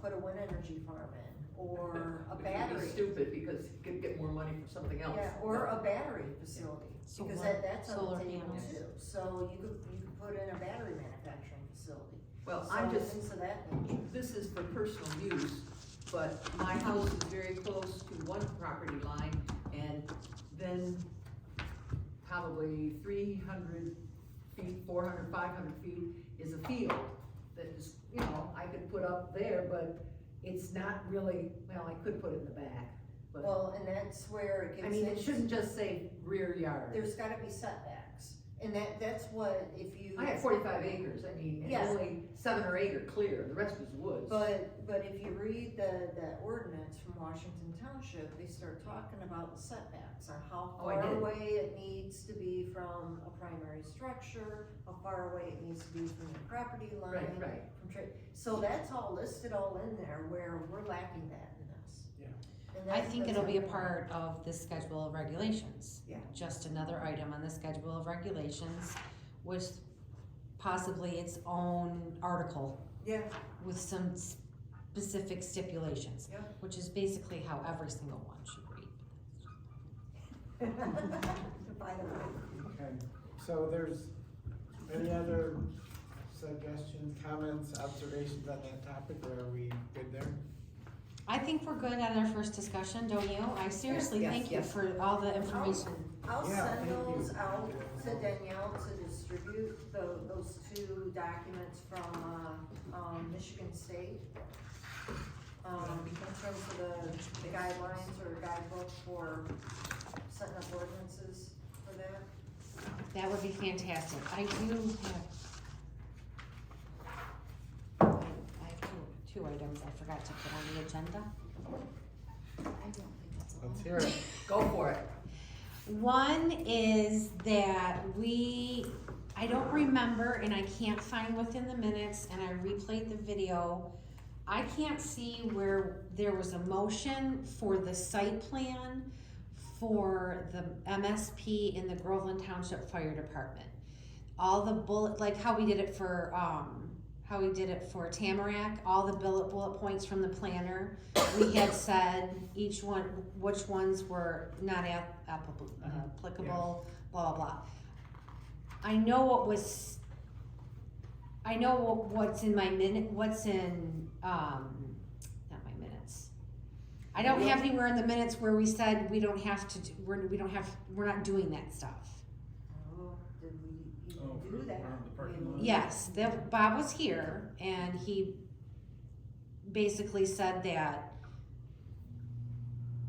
put a wind energy farm in, or a Which would be battery. stupid, because you could get more money for something else. Yeah, or a battery facility, because Solar- that's on solar the table panels. too, so you could put in a battery manufacturing facility. Well, So I'm just, things of that nature. this is for personal use, but my house is very close to one property line, and then probably 300 feet, 400, 500 feet is a field that is, I could put up there, but it's not really, well, I could put it in the back, but, Well, and that's where it gets. I mean, it into- shouldn't just say rear yard. There's gotta be setbacks, and that's what, if you. I have 45 acres, I mean, and Yes. only 7 or 8 are clear, the rest is woods. But if you read the ordinance from Washington Township, they start talking about the setbacks, on how Oh, I far did. away it needs to be from a primary structure, how far away it needs to be from the property line. Right. From so that's all listed all in there, where we're lacking that in this. Yeah. And I that- think that's it'll be a our point. part of the schedule of regulations. Yeah. Just another item on the schedule of regulations, with possibly its own article Yeah, with some specific stipulations. Yeah. Which is basically how every single one should read. by the way. Okay, so there's any other suggestions, comments, observations on that topic, or are we good there? I think we're good on our first discussion, don't you? I seriously Yes, thank you yes. for all the information. I'll Yeah, send thank you. those out to Danielle to distribute, those two documents from, Michigan State. In terms of the guidelines or guidebook for setting up ordinances for that. That would be fantastic. I do have two items I forgot to put on the agenda. I don't think that's all. Let's hear it. Go for it. One is that I don't remember, and I can't find within the minutes, and I replayed the video. I can't see where there was a motion for the site plan for the MSP in the Groveland Township Fire Department. All the like how we did it for, Tamarack, all the bullet points from the planner. We had said each one, which ones were not applicable, blah, blah, blah. I know what's in my what's in, not my minutes. I don't have anywhere in the minutes where we said we don't have to, we're not doing that stuff. Oh, did we Oh, even do that? around the parking lot? Yes, Bob was here and he basically said that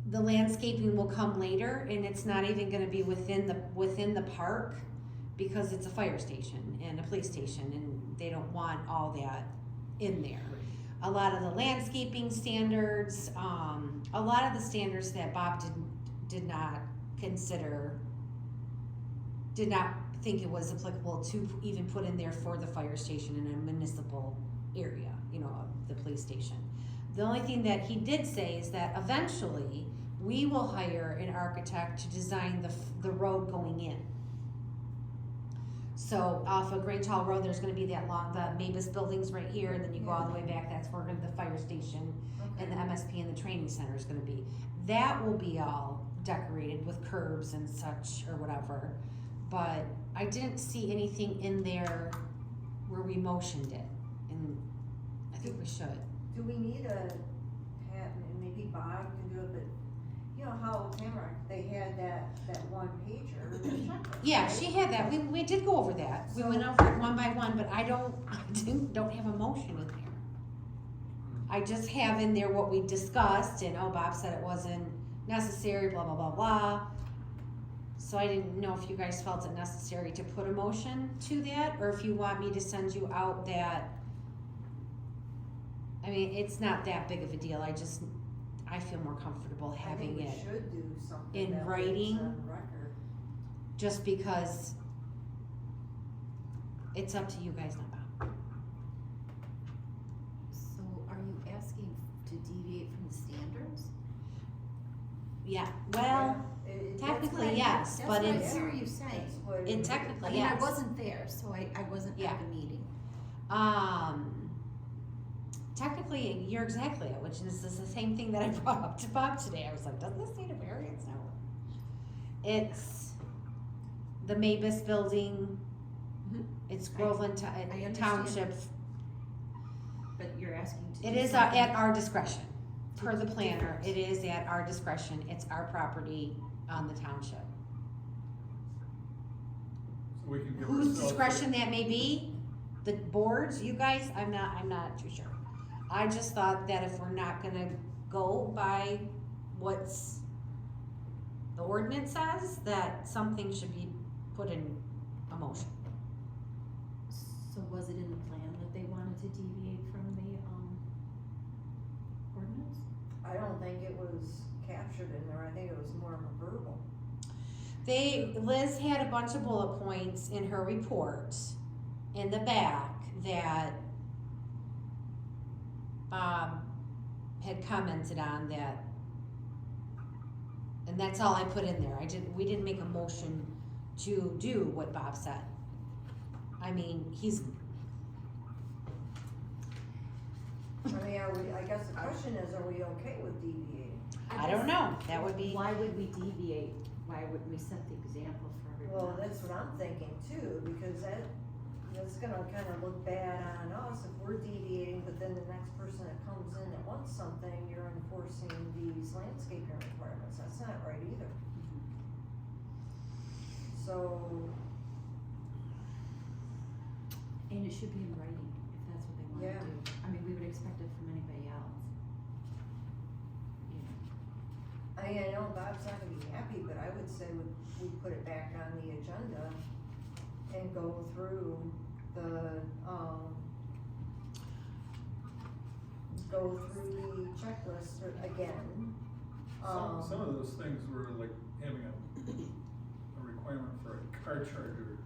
the landscaping will come later and it's not even gonna be within the park because it's a fire station and a police station and they don't want all that in there. A lot of the landscaping standards, a lot of the standards that Bob did not consider, did not think it was applicable to even put in there for the fire station in a municipal area, you know, of the police station. The only thing that he did say is that eventually we will hire an architect to design the road going in. So off of Great Tall Road, there's gonna be that long, the Mavis buildings right here, and then you go all the way back, that's where the fire station and the MSP and the training center is gonna be. That will be all decorated with curbs and such or whatever, but I didn't see anything in there where we motioned it, and I think we should. Do we need and maybe Bob can do it, but you know how Tamarack, they had that one pager, the checklist, Yeah, right? she had that, we did go over that, we went over it one by one, but I don't have a motion in there. I just have in there what we discussed, and Bob said it wasn't necessary, blah, blah, blah, blah. So I didn't know if you guys felt it necessary to put a motion to that, or if you want me to send you out that. I mean, it's not that big of a deal, I feel more comfortable having it I think we should do something in that writing. is on record. just because it's up to you guys now, Bob. So are you asking to deviate from the standards? Yeah, well, That's technically, what- yes, That's but what I it's, hear you saying. that's what it it is. technically, I mean, I yes. wasn't there, so I wasn't Yeah. at the meeting. Technically, you're exactly it, which is the same thing that I brought up to Bob today. I was like, doesn't this need a variance? No. It's the Mavis building, Mhm. it's Groveland understand. Township. But you're asking to. It do is something- at our discretion, per the planner, it is at our discretion, it's our property on the township. So we can give Whose ourselves. discretion that may be, the boards, you guys, I'm not too sure. I just thought that if we're not gonna go by what's the ordinance says, that something should be put in a motion. So was it in the plan that they wanted to deviate from the, ordinance? I don't think it was captured in there, I think it was more of a verbal. Liz had a bunch of bullet points in her report in the back that Bob had commented on that, and that's all I put in there. We didn't make a motion to do what Bob said. I mean, I mean, I guess the question is, are we okay with deviating? I don't know, that would be, Why would we deviate? Why wouldn't we set the example for everyone Well, else? that's what I'm thinking too, because that's gonna kinda look bad on us if we're deviating, but then the next person that comes in that wants something, you're enforcing these landscaping requirements, that's not right either. So, And it should be in writing, if that's what they wanna Yeah. do. I mean, we would expect it from anybody else. You know. I know Bob's not gonna be happy, but I would say we put it back on the agenda and go through the checklist again. Some of those things were like having a requirement for a car charger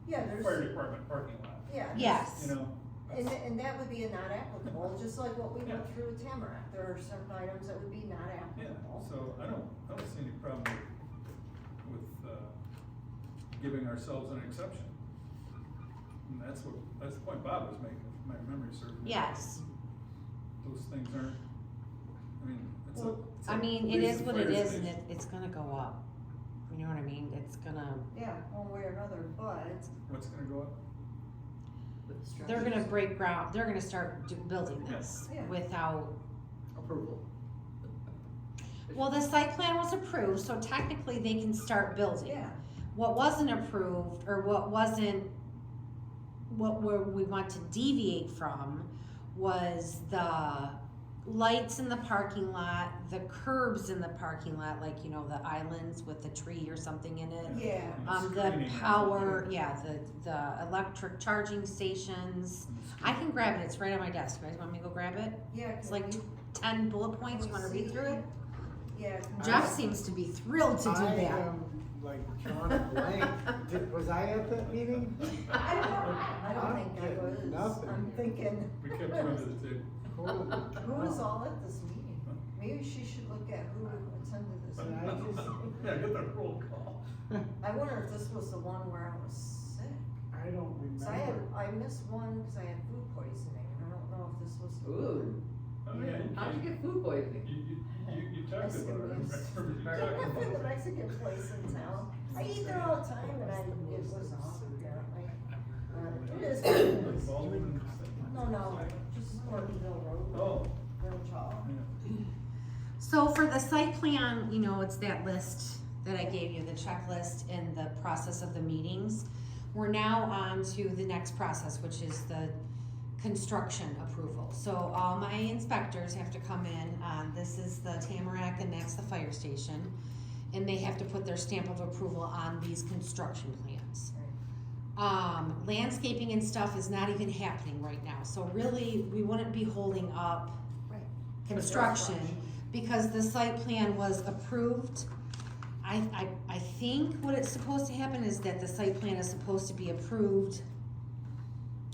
Yeah, in the there's, fire department parking lot, yeah. there's- yes. you know? And that would be a not applicable, just like what we went through with Tamarack, there are certain items that would be not Yeah, applicable. so I don't see any problem with giving ourselves an exception. And that's the point Bob was making, if my memory serves me. Yes. Those things aren't, I mean, it's a. Well, it's a I mean, it police is and what it fire is, and station. it's gonna go up. You know what I mean? It's gonna, Yeah, one way or another, but What's gonna go up? With they're gonna structures. break ground, they're gonna start building this Yeah. without, Approval. well, the site plan was approved, so technically they can start building. yeah, What wasn't approved, or what we want to deviate from, was the lights in the parking lot, the curbs in the parking lot, like, you know, the islands with the tree or something in it. yeah. The Screening. power, yeah, the electric charging stations. I can grab it, it's right on my desk, you guys want me to go grab it? Yeah. It's like 10 bullet points, you wanna read through it? Yeah. Jeff seems to be thrilled to do I that. am like drawing a blank. Was I at that meeting? I don't think I was. Nothing. I'm thinking. We kept you under the table. Holy Who was cow. all at this meeting? Maybe she should look at who attended this And meeting. I just, Yeah, get that roll call. I wonder if this was the one where I was sick. I don't So remember. I missed one because I had food poisoning, and I don't know if this was the Ooh, Oh, yeah, how'd you get food poisoning? you talked about it, I remember you talking From the about it. Mexican place in town. I eat there all the time, and it was off apparently. It is what it is. Baldwin. No, just Ortonville Road. Oh. Village Hall. So for the site plan, you know, it's that list that I gave you, the checklist and the process of the meetings. We're now on to the next process, which is the construction approval. So all my inspectors have to come in, this is the Tamarack and that's the fire station. And they have to put their stamp of approval on these construction plans. Landscaping and stuff is not even happening right now, so really, we wouldn't be holding up Right. construction because the site plan was approved. I think what it's supposed to happen is that the site plan is supposed to be approved,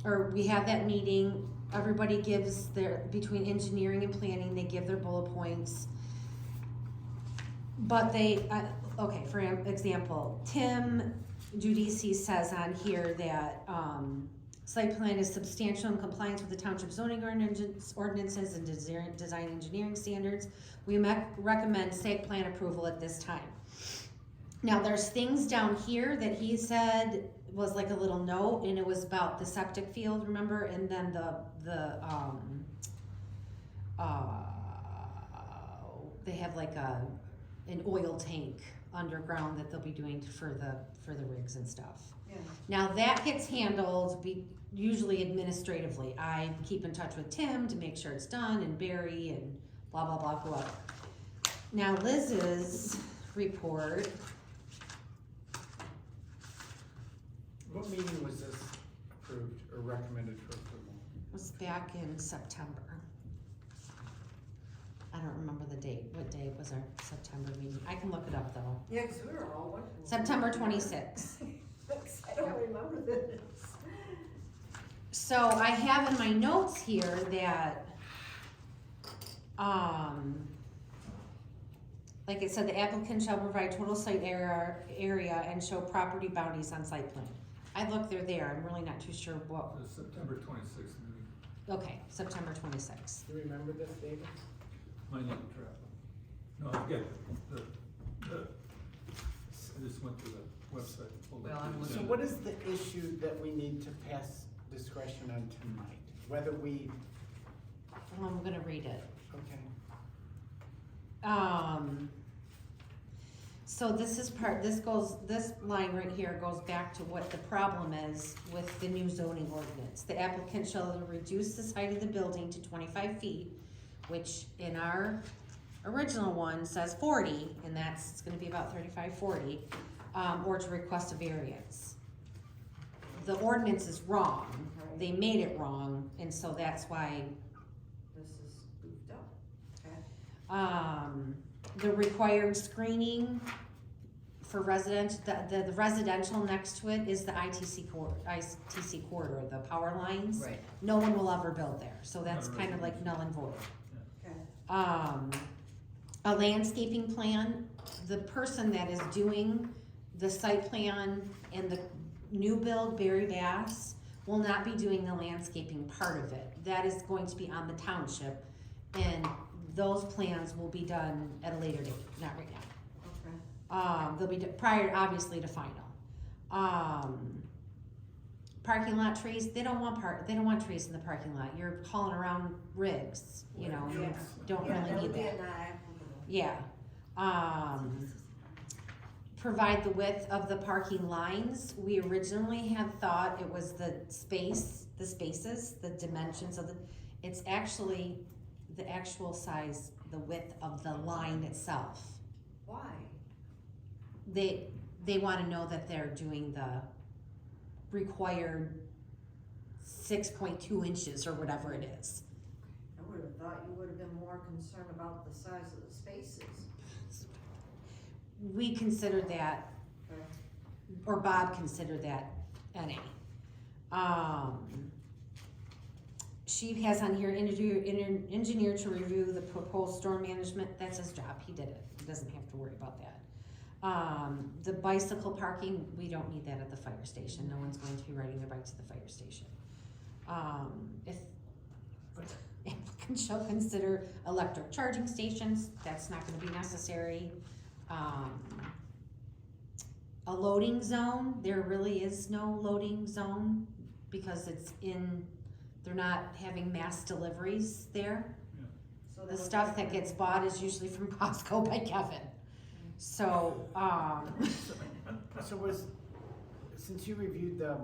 or we have that meeting, everybody gives their, between engineering and planning, they give their bullet points. But they, okay, for example, Tim Giudice says on here that, site plan is substantial in compliance with the township zoning ordinances and design engineering standards. We recommend site plan approval at this time. Now, there's things down here that he said was like a little note, and it was about the septic field, remember? And then they have like an oil tank underground that they'll be doing for the rigs and stuff. Yeah. Now that gets handled usually administratively. I keep in touch with Tim to make sure it's done, and Barry, and blah, blah, blah, blah. Now Liz's report, What meeting was this approved or recommended for approval? was back in September. I don't remember the date. What day was our September meeting? I can look it up though. Yeah, because we were all wondering. September 26th. I don't remember this. So I have in my notes here that, like it said, the applicant shall provide total site area and show property boundaries on site plan. I looked, they're there. I'm really not too sure what, The September 26th meeting, okay, September 26th. Do you remember this, David? might need to travel. No, I get I just went to the website and pulled Well, up I'm the looking- So agenda. what is the issue that we need to pass discretion on tonight? Whether we, I'm gonna read it. okay, So this is this line right here goes back to what the problem is with the new zoning ordinance. The applicant shall reduce the height of the building to 25 feet, which in our original one says 40, and it's gonna be about 35, 40, or to request a variance. The ordinance is wrong, they made it wrong, and so that's why This is goofed up. Okay. the required screening for the residential next to it is the ITC corridor, the power lines. Right. No one will ever build there, so that's Not a kind of like residential. null and void. Okay. A landscaping plan, the person that is doing the site plan and the new build, Barry Bass, will not be doing the landscaping part of it. That is going to be on the township, and those plans will be done at a later date, not right now. They'll be prior, obviously, to final. Parking lot trees, they don't want trees in the parking lot. You're hauling around rigs, you know, you Yeah. don't Yeah, really that need would be that. not applicable. Yeah. Provide the width of the parking lines. We originally had thought it was the spaces, the dimensions of it's actually the actual size, the width of the line itself. Why? They wanna know that they're doing the required 6.2 inches or whatever it is. I would have thought you would have been more concerned about the size of the spaces. We considered that, or Bob considered that NA. She has on here, engineer to review the proposed storm management, that's his job, he did it, he doesn't have to worry about that. The bicycle parking, we don't need that at the fire station, no one's going to be riding their bike to the fire station. If applicants shall consider electric charging stations, that's not gonna be necessary. A loading zone, there really is no loading zone, because they're not having mass deliveries there. So The stuff that gets bought is usually from Costco by Kevin. So, So since you reviewed the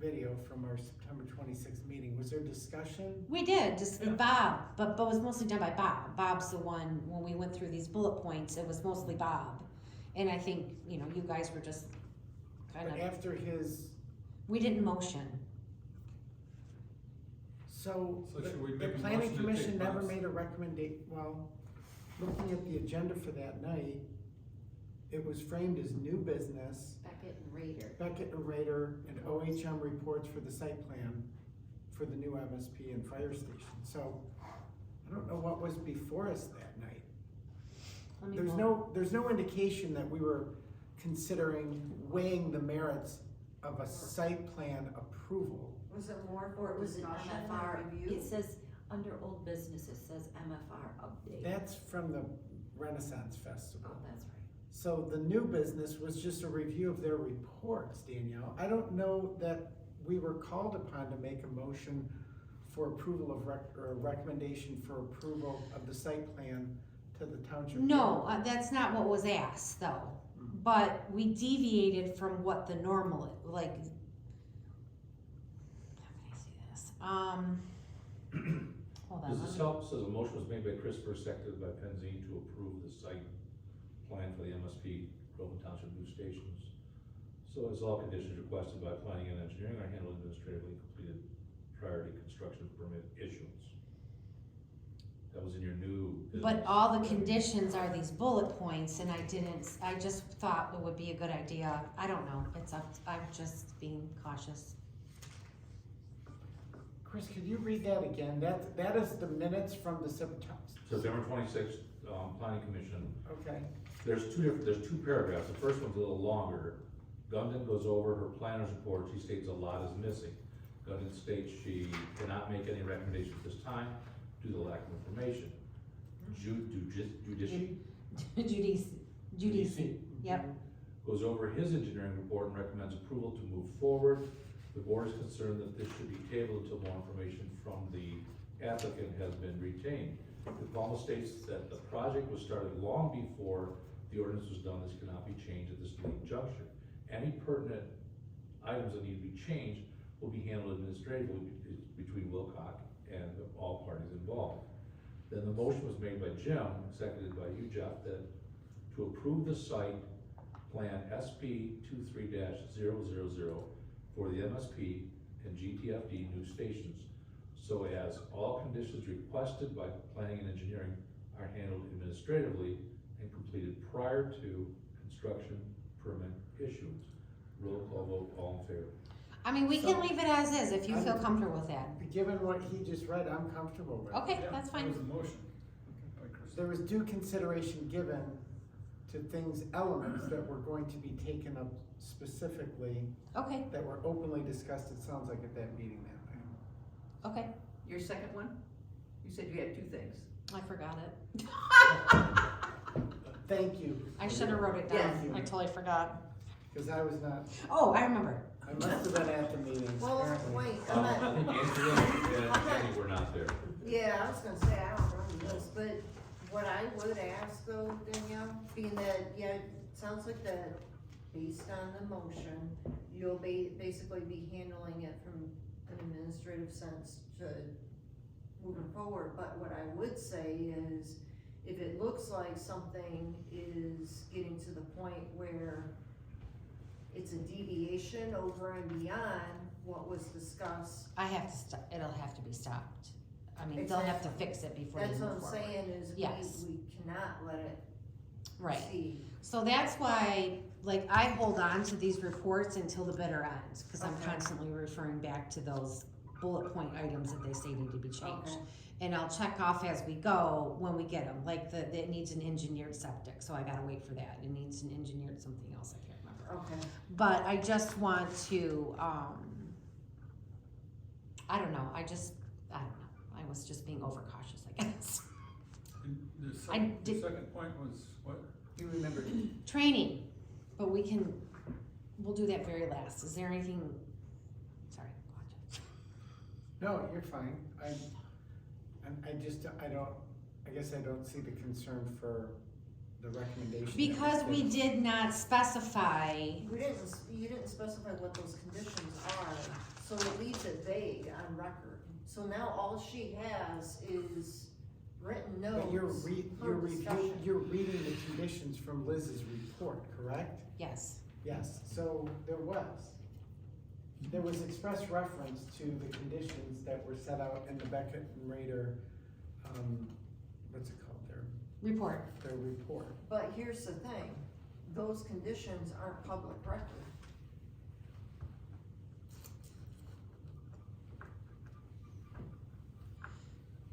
video from our September 26th meeting, was there discussion? we did, just Bob, but it was mostly done by Bob. Bob's the one, when we went through these bullet points, it was mostly Bob. And I think, you know, you guys were just kind But of, after his, we didn't motion. so So should we the make a planning motion to commission take never votes? made a recommendation, well, looking at the agenda for that night, it was framed as new business, Beckett and Rader. Beckett and Rader, and OHM reports for the site plan for the new MSP and fire station. So I don't know what was before us that night. Let me There's no indication that we were considering weighing the merits of a site plan approval. Was it more Or for it was an discussion MFR, and review? it says, under old business, it says MFR update. That's from the Renaissance Festival. Oh, that's right. So the new business was just a review of their reports, Danielle. I don't know that we were called upon to make a motion for approval of or a recommendation for approval of the site plan to the township. No, that's not what was asked, though. But we deviated from what the normal, like, how can I say this? Hold on. Does let this me- help? Says a motion was made by Christopher, seconded by Penzine to approve the site plan for the MSP Groveland Township new stations. So as all conditions requested by planning and engineering are handled administratively and completed prior to construction permit issuance. That was in your new business. But all the conditions are these bullet points, and I just thought it would be a good idea. I don't know, I'm just being cautious. Chris, could you read that again? That is the minutes from the September. September 26th, planning commission. Okay, There's two paragraphs. The first one's a little longer. Gundon goes over her planner's report. She states a lot is missing. Gundon states she cannot make any recommendations this time due to the lack of information. Judici Judici, yep. goes over his engineering report and recommends approval to move forward. The board is concerned that this should be tabled until more information from the applicant has been retained. The Palma states that the project was started long before the ordinance was done. This cannot be changed at this late juncture. Any pertinent items that need to be changed will be handled administratively between Wilcox and all parties involved. Then the motion was made by Jim, seconded by you, Jeff, that to approve the site plan SP 23-000 for the MSP and GTFD new stations, so as all conditions requested by planning and engineering are handled administratively and completed prior to construction permit issuance. Roll call vote, all in favor. I mean, we can So- leave it as is if you feel comfortable with that. given what he just read, I'm comfortable with it. Okay, Yeah, that's That fine. was the motion. by Chris. There was due consideration given to elements that were going to be taken up specifically, Okay, that were openly discussed, it sounds like, at that meeting that night. okay, Your second one? You said you had two things. I forgot it. Thank you. I should have wrote it Yes. down, I totally forgot. Cause I was not, Oh, I remember. I must have been at the meeting, Well, apparently. wait, I I'm not, think Angela and Andy were not there. yeah, I was gonna say, I don't remember this, but what I would ask though, Danielle, being that, yeah, it sounds like that based on the motion, you'll basically be handling it from an administrative sense to moving forward, but what I would say is, if it looks like something is getting to the point where it's a deviation over and beyond what was discussed, I have to it'll have to be stopped. I mean, they'll have to fix it before they that's move what I'm forward. saying is Yes. we cannot let it Right, proceed. so that's why, like, I hold on to these reports until the bitter ends, cause I'm Okay. constantly referring back to those bullet point items that they say need to be changed. Okay. And I'll check off as we go when we get them, like it needs an engineered septic, so I gotta wait for that. It needs an engineered something else, I can't remember. Okay, But I just want to, I don't know, I don't know. I was just being overcautious, I guess. And the I second, the did- second point was what? You remembered. Training, but we'll do that very last. Is there anything, sorry, go on. No, you're fine. I guess I don't see the concern for the recommendation. that Because was we made. did not specify, you didn't specify what those conditions are, so it leaves it vague on record. So now all she has is written notes But you're for discussion. you're reading the conditions from Liz's report, correct? yes, Yes, so there was express reference to the conditions that were set out in the Beckett and Rader, what's it called, report. their report. But here's the thing, those conditions aren't public record.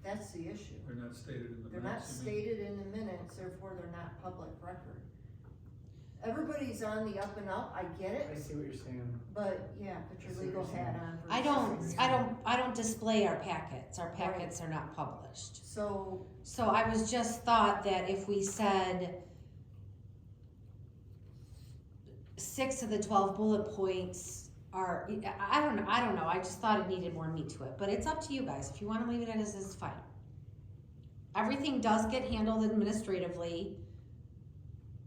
That's the issue. They're not stated in the They're not minutes, you mean? stated in the minutes, therefore they're not public record. Everybody's on the up and up, I get I it, see what you're saying. but yeah, put your I see what legal you're hat saying. on. for I a don't, second. I don't display our packets. Our packets are not published. So, So I was just thought that if we said 6 of the 12 bullet points are, I don't know, I just thought it needed more meat to it, but it's up to you guys. If you wanna leave it as is, fine. Everything does get handled administratively.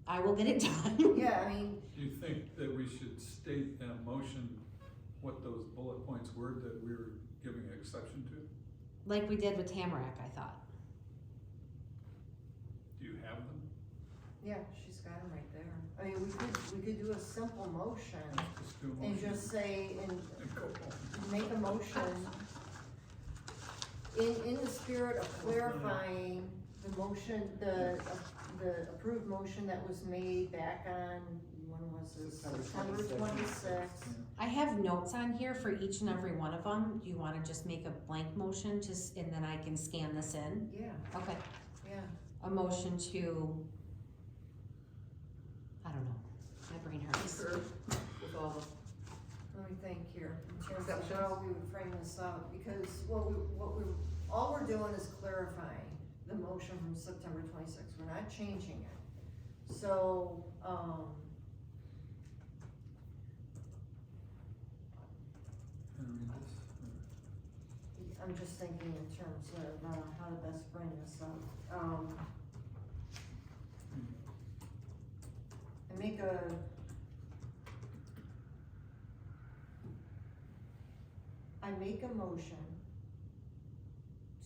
I will get it done. yeah, I mean, Do you think that we should state in a motion what those bullet points were that we were giving an exception to? Like we did with Tamarack, I thought. Do you have them? yeah, she's got them right there. I mean, we could do a simple motion Just do a and motion just say, and and go home. make a motion in the spirit of clarifying the motion, the approved motion that was made back on, when was this? September September 26th. twenty-sixth. I have notes on here for each and every one of them. Do you wanna just make a blank motion, and then I can scan this in? Yeah, Okay, yeah. a motion to, I don't know, my brain hurts. Concur with all the Let me think here, in terms of Exceptions? how we would frame this up, because all we're doing is clarifying the motion from September twenty-sixth, we're not changing it. So, Can I read this? I'm just thinking in terms of, how to best bring this up. I make a motion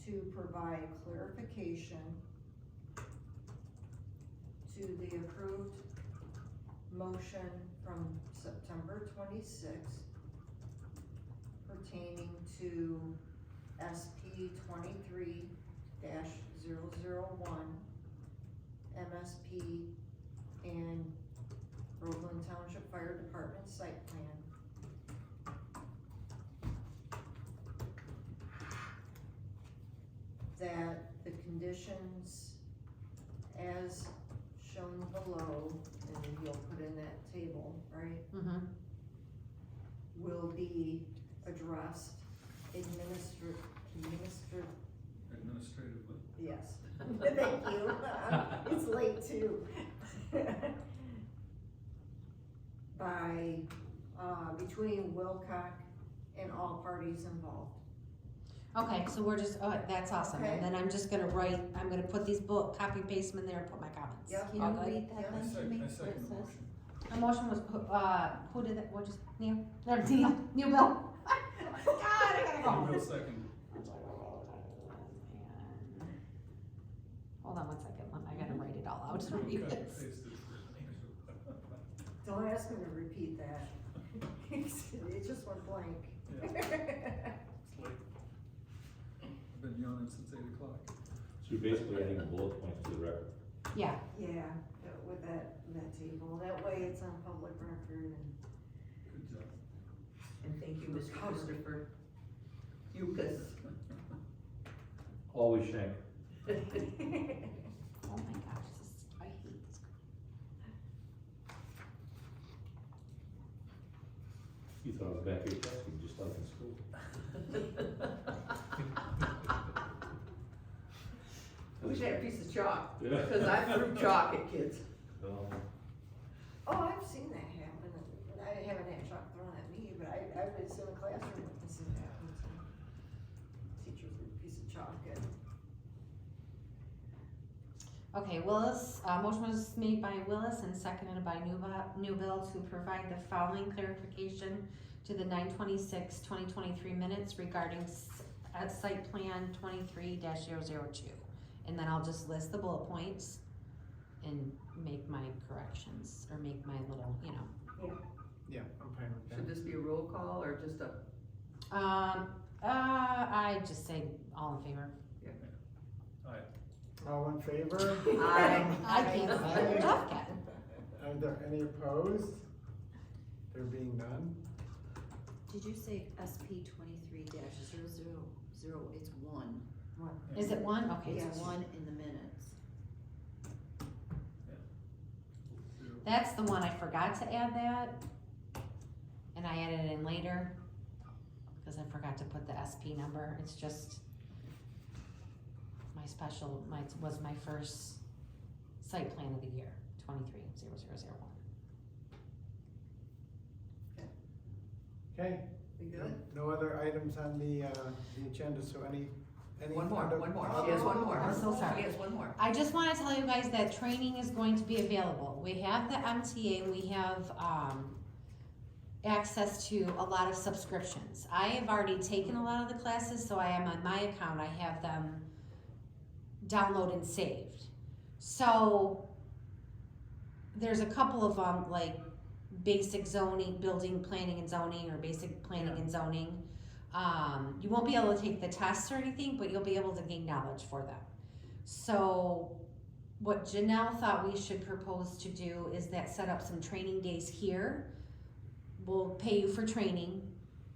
to provide clarification to the approved motion from September twenty-sixth pertaining to SP 23-001, MSP and Groveland Township Fire Department site plan. That the conditions as shown below, and you'll put in that table, right, Mm-hmm. will be addressed administratively administratively. Yes, thank you. It's late too. By, between Wilcox and all parties involved. Okay, so we're just, oh, that's awesome, Okay. and then I'm just gonna write, I'm gonna put these copy paste them in there and put my comments. Yep. Can All you good? read that Yeah. then to me, I what second it the says? motion. The motion was, who did that, what just, Neil? No, Neil, Neil Bill. God, I gotta go. Real second. Hold on one second, I gotta write it all out to Cut read and this. paste it. Don't ask me to repeat that. It just went blank. Yeah. It's late. I've been yawning since 8 o'clock. So you're basically adding a bullet point to the record. Yeah, Yeah, with that table, that way it's on public record and. Good job. And thank you, Mr. Christopher. Lucas. Always Shank. oh my gosh, I hate this. You thought I was back here testing, just like in school. I wish I had a piece of chalk, Yeah. because I threw chalk at kids. Well, Oh, I've seen that happen, and I haven't had chalk thrown at me, but I've been in a classroom witnessing it happen, so. Teacher threw a piece of chalk at. Okay, Willis, motion was made by Willis and seconded by Newbill to provide the following clarification to the 9/26/2023 minutes regarding site plan 23-002. And then I'll just list the bullet points and make my corrections, or make my little, you know. Yeah, I'm fine with Should that. this be a roll call or just a, I just say all in favor. Aye. All in favor? I can't, Aye. Jeff can. Are there any opposed? There being none? Did you say SP 23-000? It's one. Is it one? Okay. It's so- one in the minutes. That's the one I forgot to add that, and I added it in later, because I forgot to put the SP number. It's just was my first site plan of the year, 23-0001. Okay, We good? no other items on the agenda, so any one more, other- one more, she has one more. I'm so sorry. She has one more. I just wanna tell you guys that training is going to be available. We have the MTA, we have, access to a lot of subscriptions. I have already taken a lot of the classes, so I am on my account, I have them downloaded and saved. So, there's a couple of them, like basic zoning, building, planning and zoning, or basic planning and zoning. You won't be able to take the tests or anything, but you'll be able to gain knowledge for them. So what Janelle thought we should propose to do is that set up some training days here. We'll pay you for training,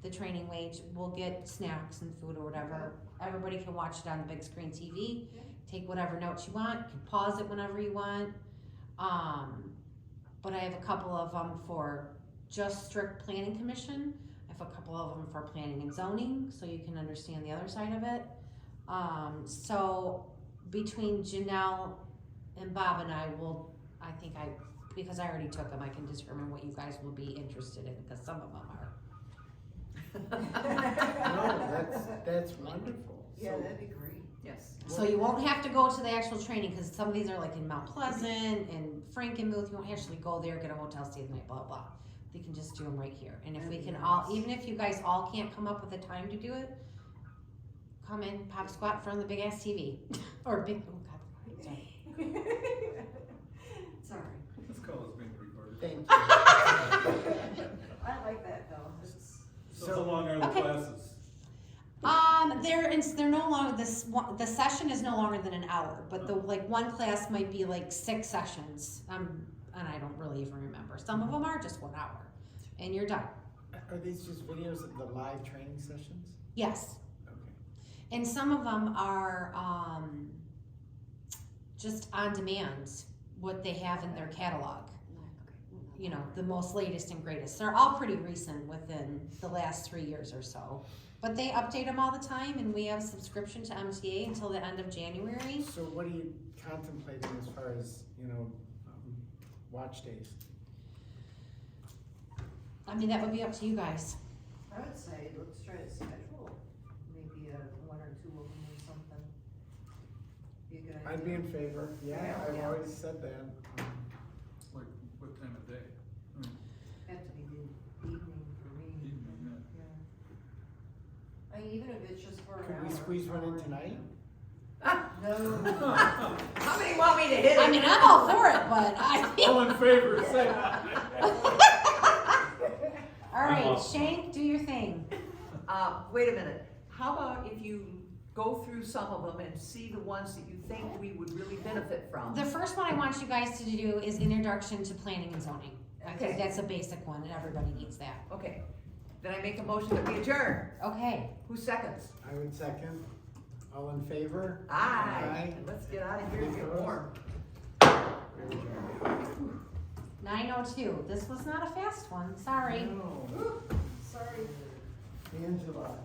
the training wage, we'll get snacks and food or whatever. Everybody can watch it on the big screen TV, take whatever notes you want, you can pause it whenever you want. But I have a couple of them for just strict planning commission. I have a couple of them for planning and zoning, so you can understand the other side of it. So between Janelle and Bob and I will, because I already took them, I can determine what you guys will be interested in, because some of them are. No, that's wonderful. Yeah, So- that'd be great. Yes. So you won't have to go to the actual training, because some of these are like in Mount Pleasant and Frankenmuth, you won't actually go there, get a hotel, stay the night, blah, blah. We can just do them right here, and if we That'd can be all, nice. even if you guys all can't come up with a time to do it, come in, pop squat in front of the big ass TV, or big, oh god, sorry. Sorry. This call is being recorded. Thank you. I like that though. It's, So how long are the Okay. classes? They're no longer, the session is no longer than an hour, but the, like, one class might be like 6 sessions, and I don't really even remember. Some of them are just 1 hour, and you're done. Are these just videos of the live training sessions? Yes, Okay. and some of them are, just on demand, what they have in their catalog. You know, the most latest and greatest. They're all pretty recent, within the last 3 years or so. But they update them all the time, and we have a subscription to MTA until the end of January. So what are you contemplating as far as, watch days? I mean, that would be up to you guys. I would say, let's try to schedule maybe one or two of them or something. Be a good idea. I'd be in favor, yeah, I've Yeah. already said that. Like, what time of day? I mean, Have to be the evening for me. evening, yeah. I mean, even if it's just for an hour. Could we squeeze one in tonight? No. How many want me to hit it? I mean, I'm all for it, but I think. All in favor, say aye. All right, Shank, do your thing. Wait a minute, how about if you go through some of them and see the ones that you think we would really benefit from? The first one I want you guys to do is introduction to planning and zoning. I think Okay. that's a basic one, and everybody needs that. Okay, then I make a motion that we adjourn. Okay. Who seconds? I would second. All in favor? Aye. Let's get out of here and get warm. 9:02. This was not a fast one, sorry. No. Sorry. Angela.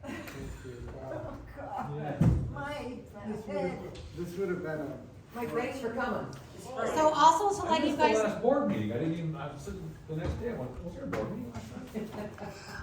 Thank you. Wow. God. Yeah. My This head. would have been Thanks for coming. So also to let you I missed the guys. last board meeting, I was sitting the next day, I went, was there a board meeting last night?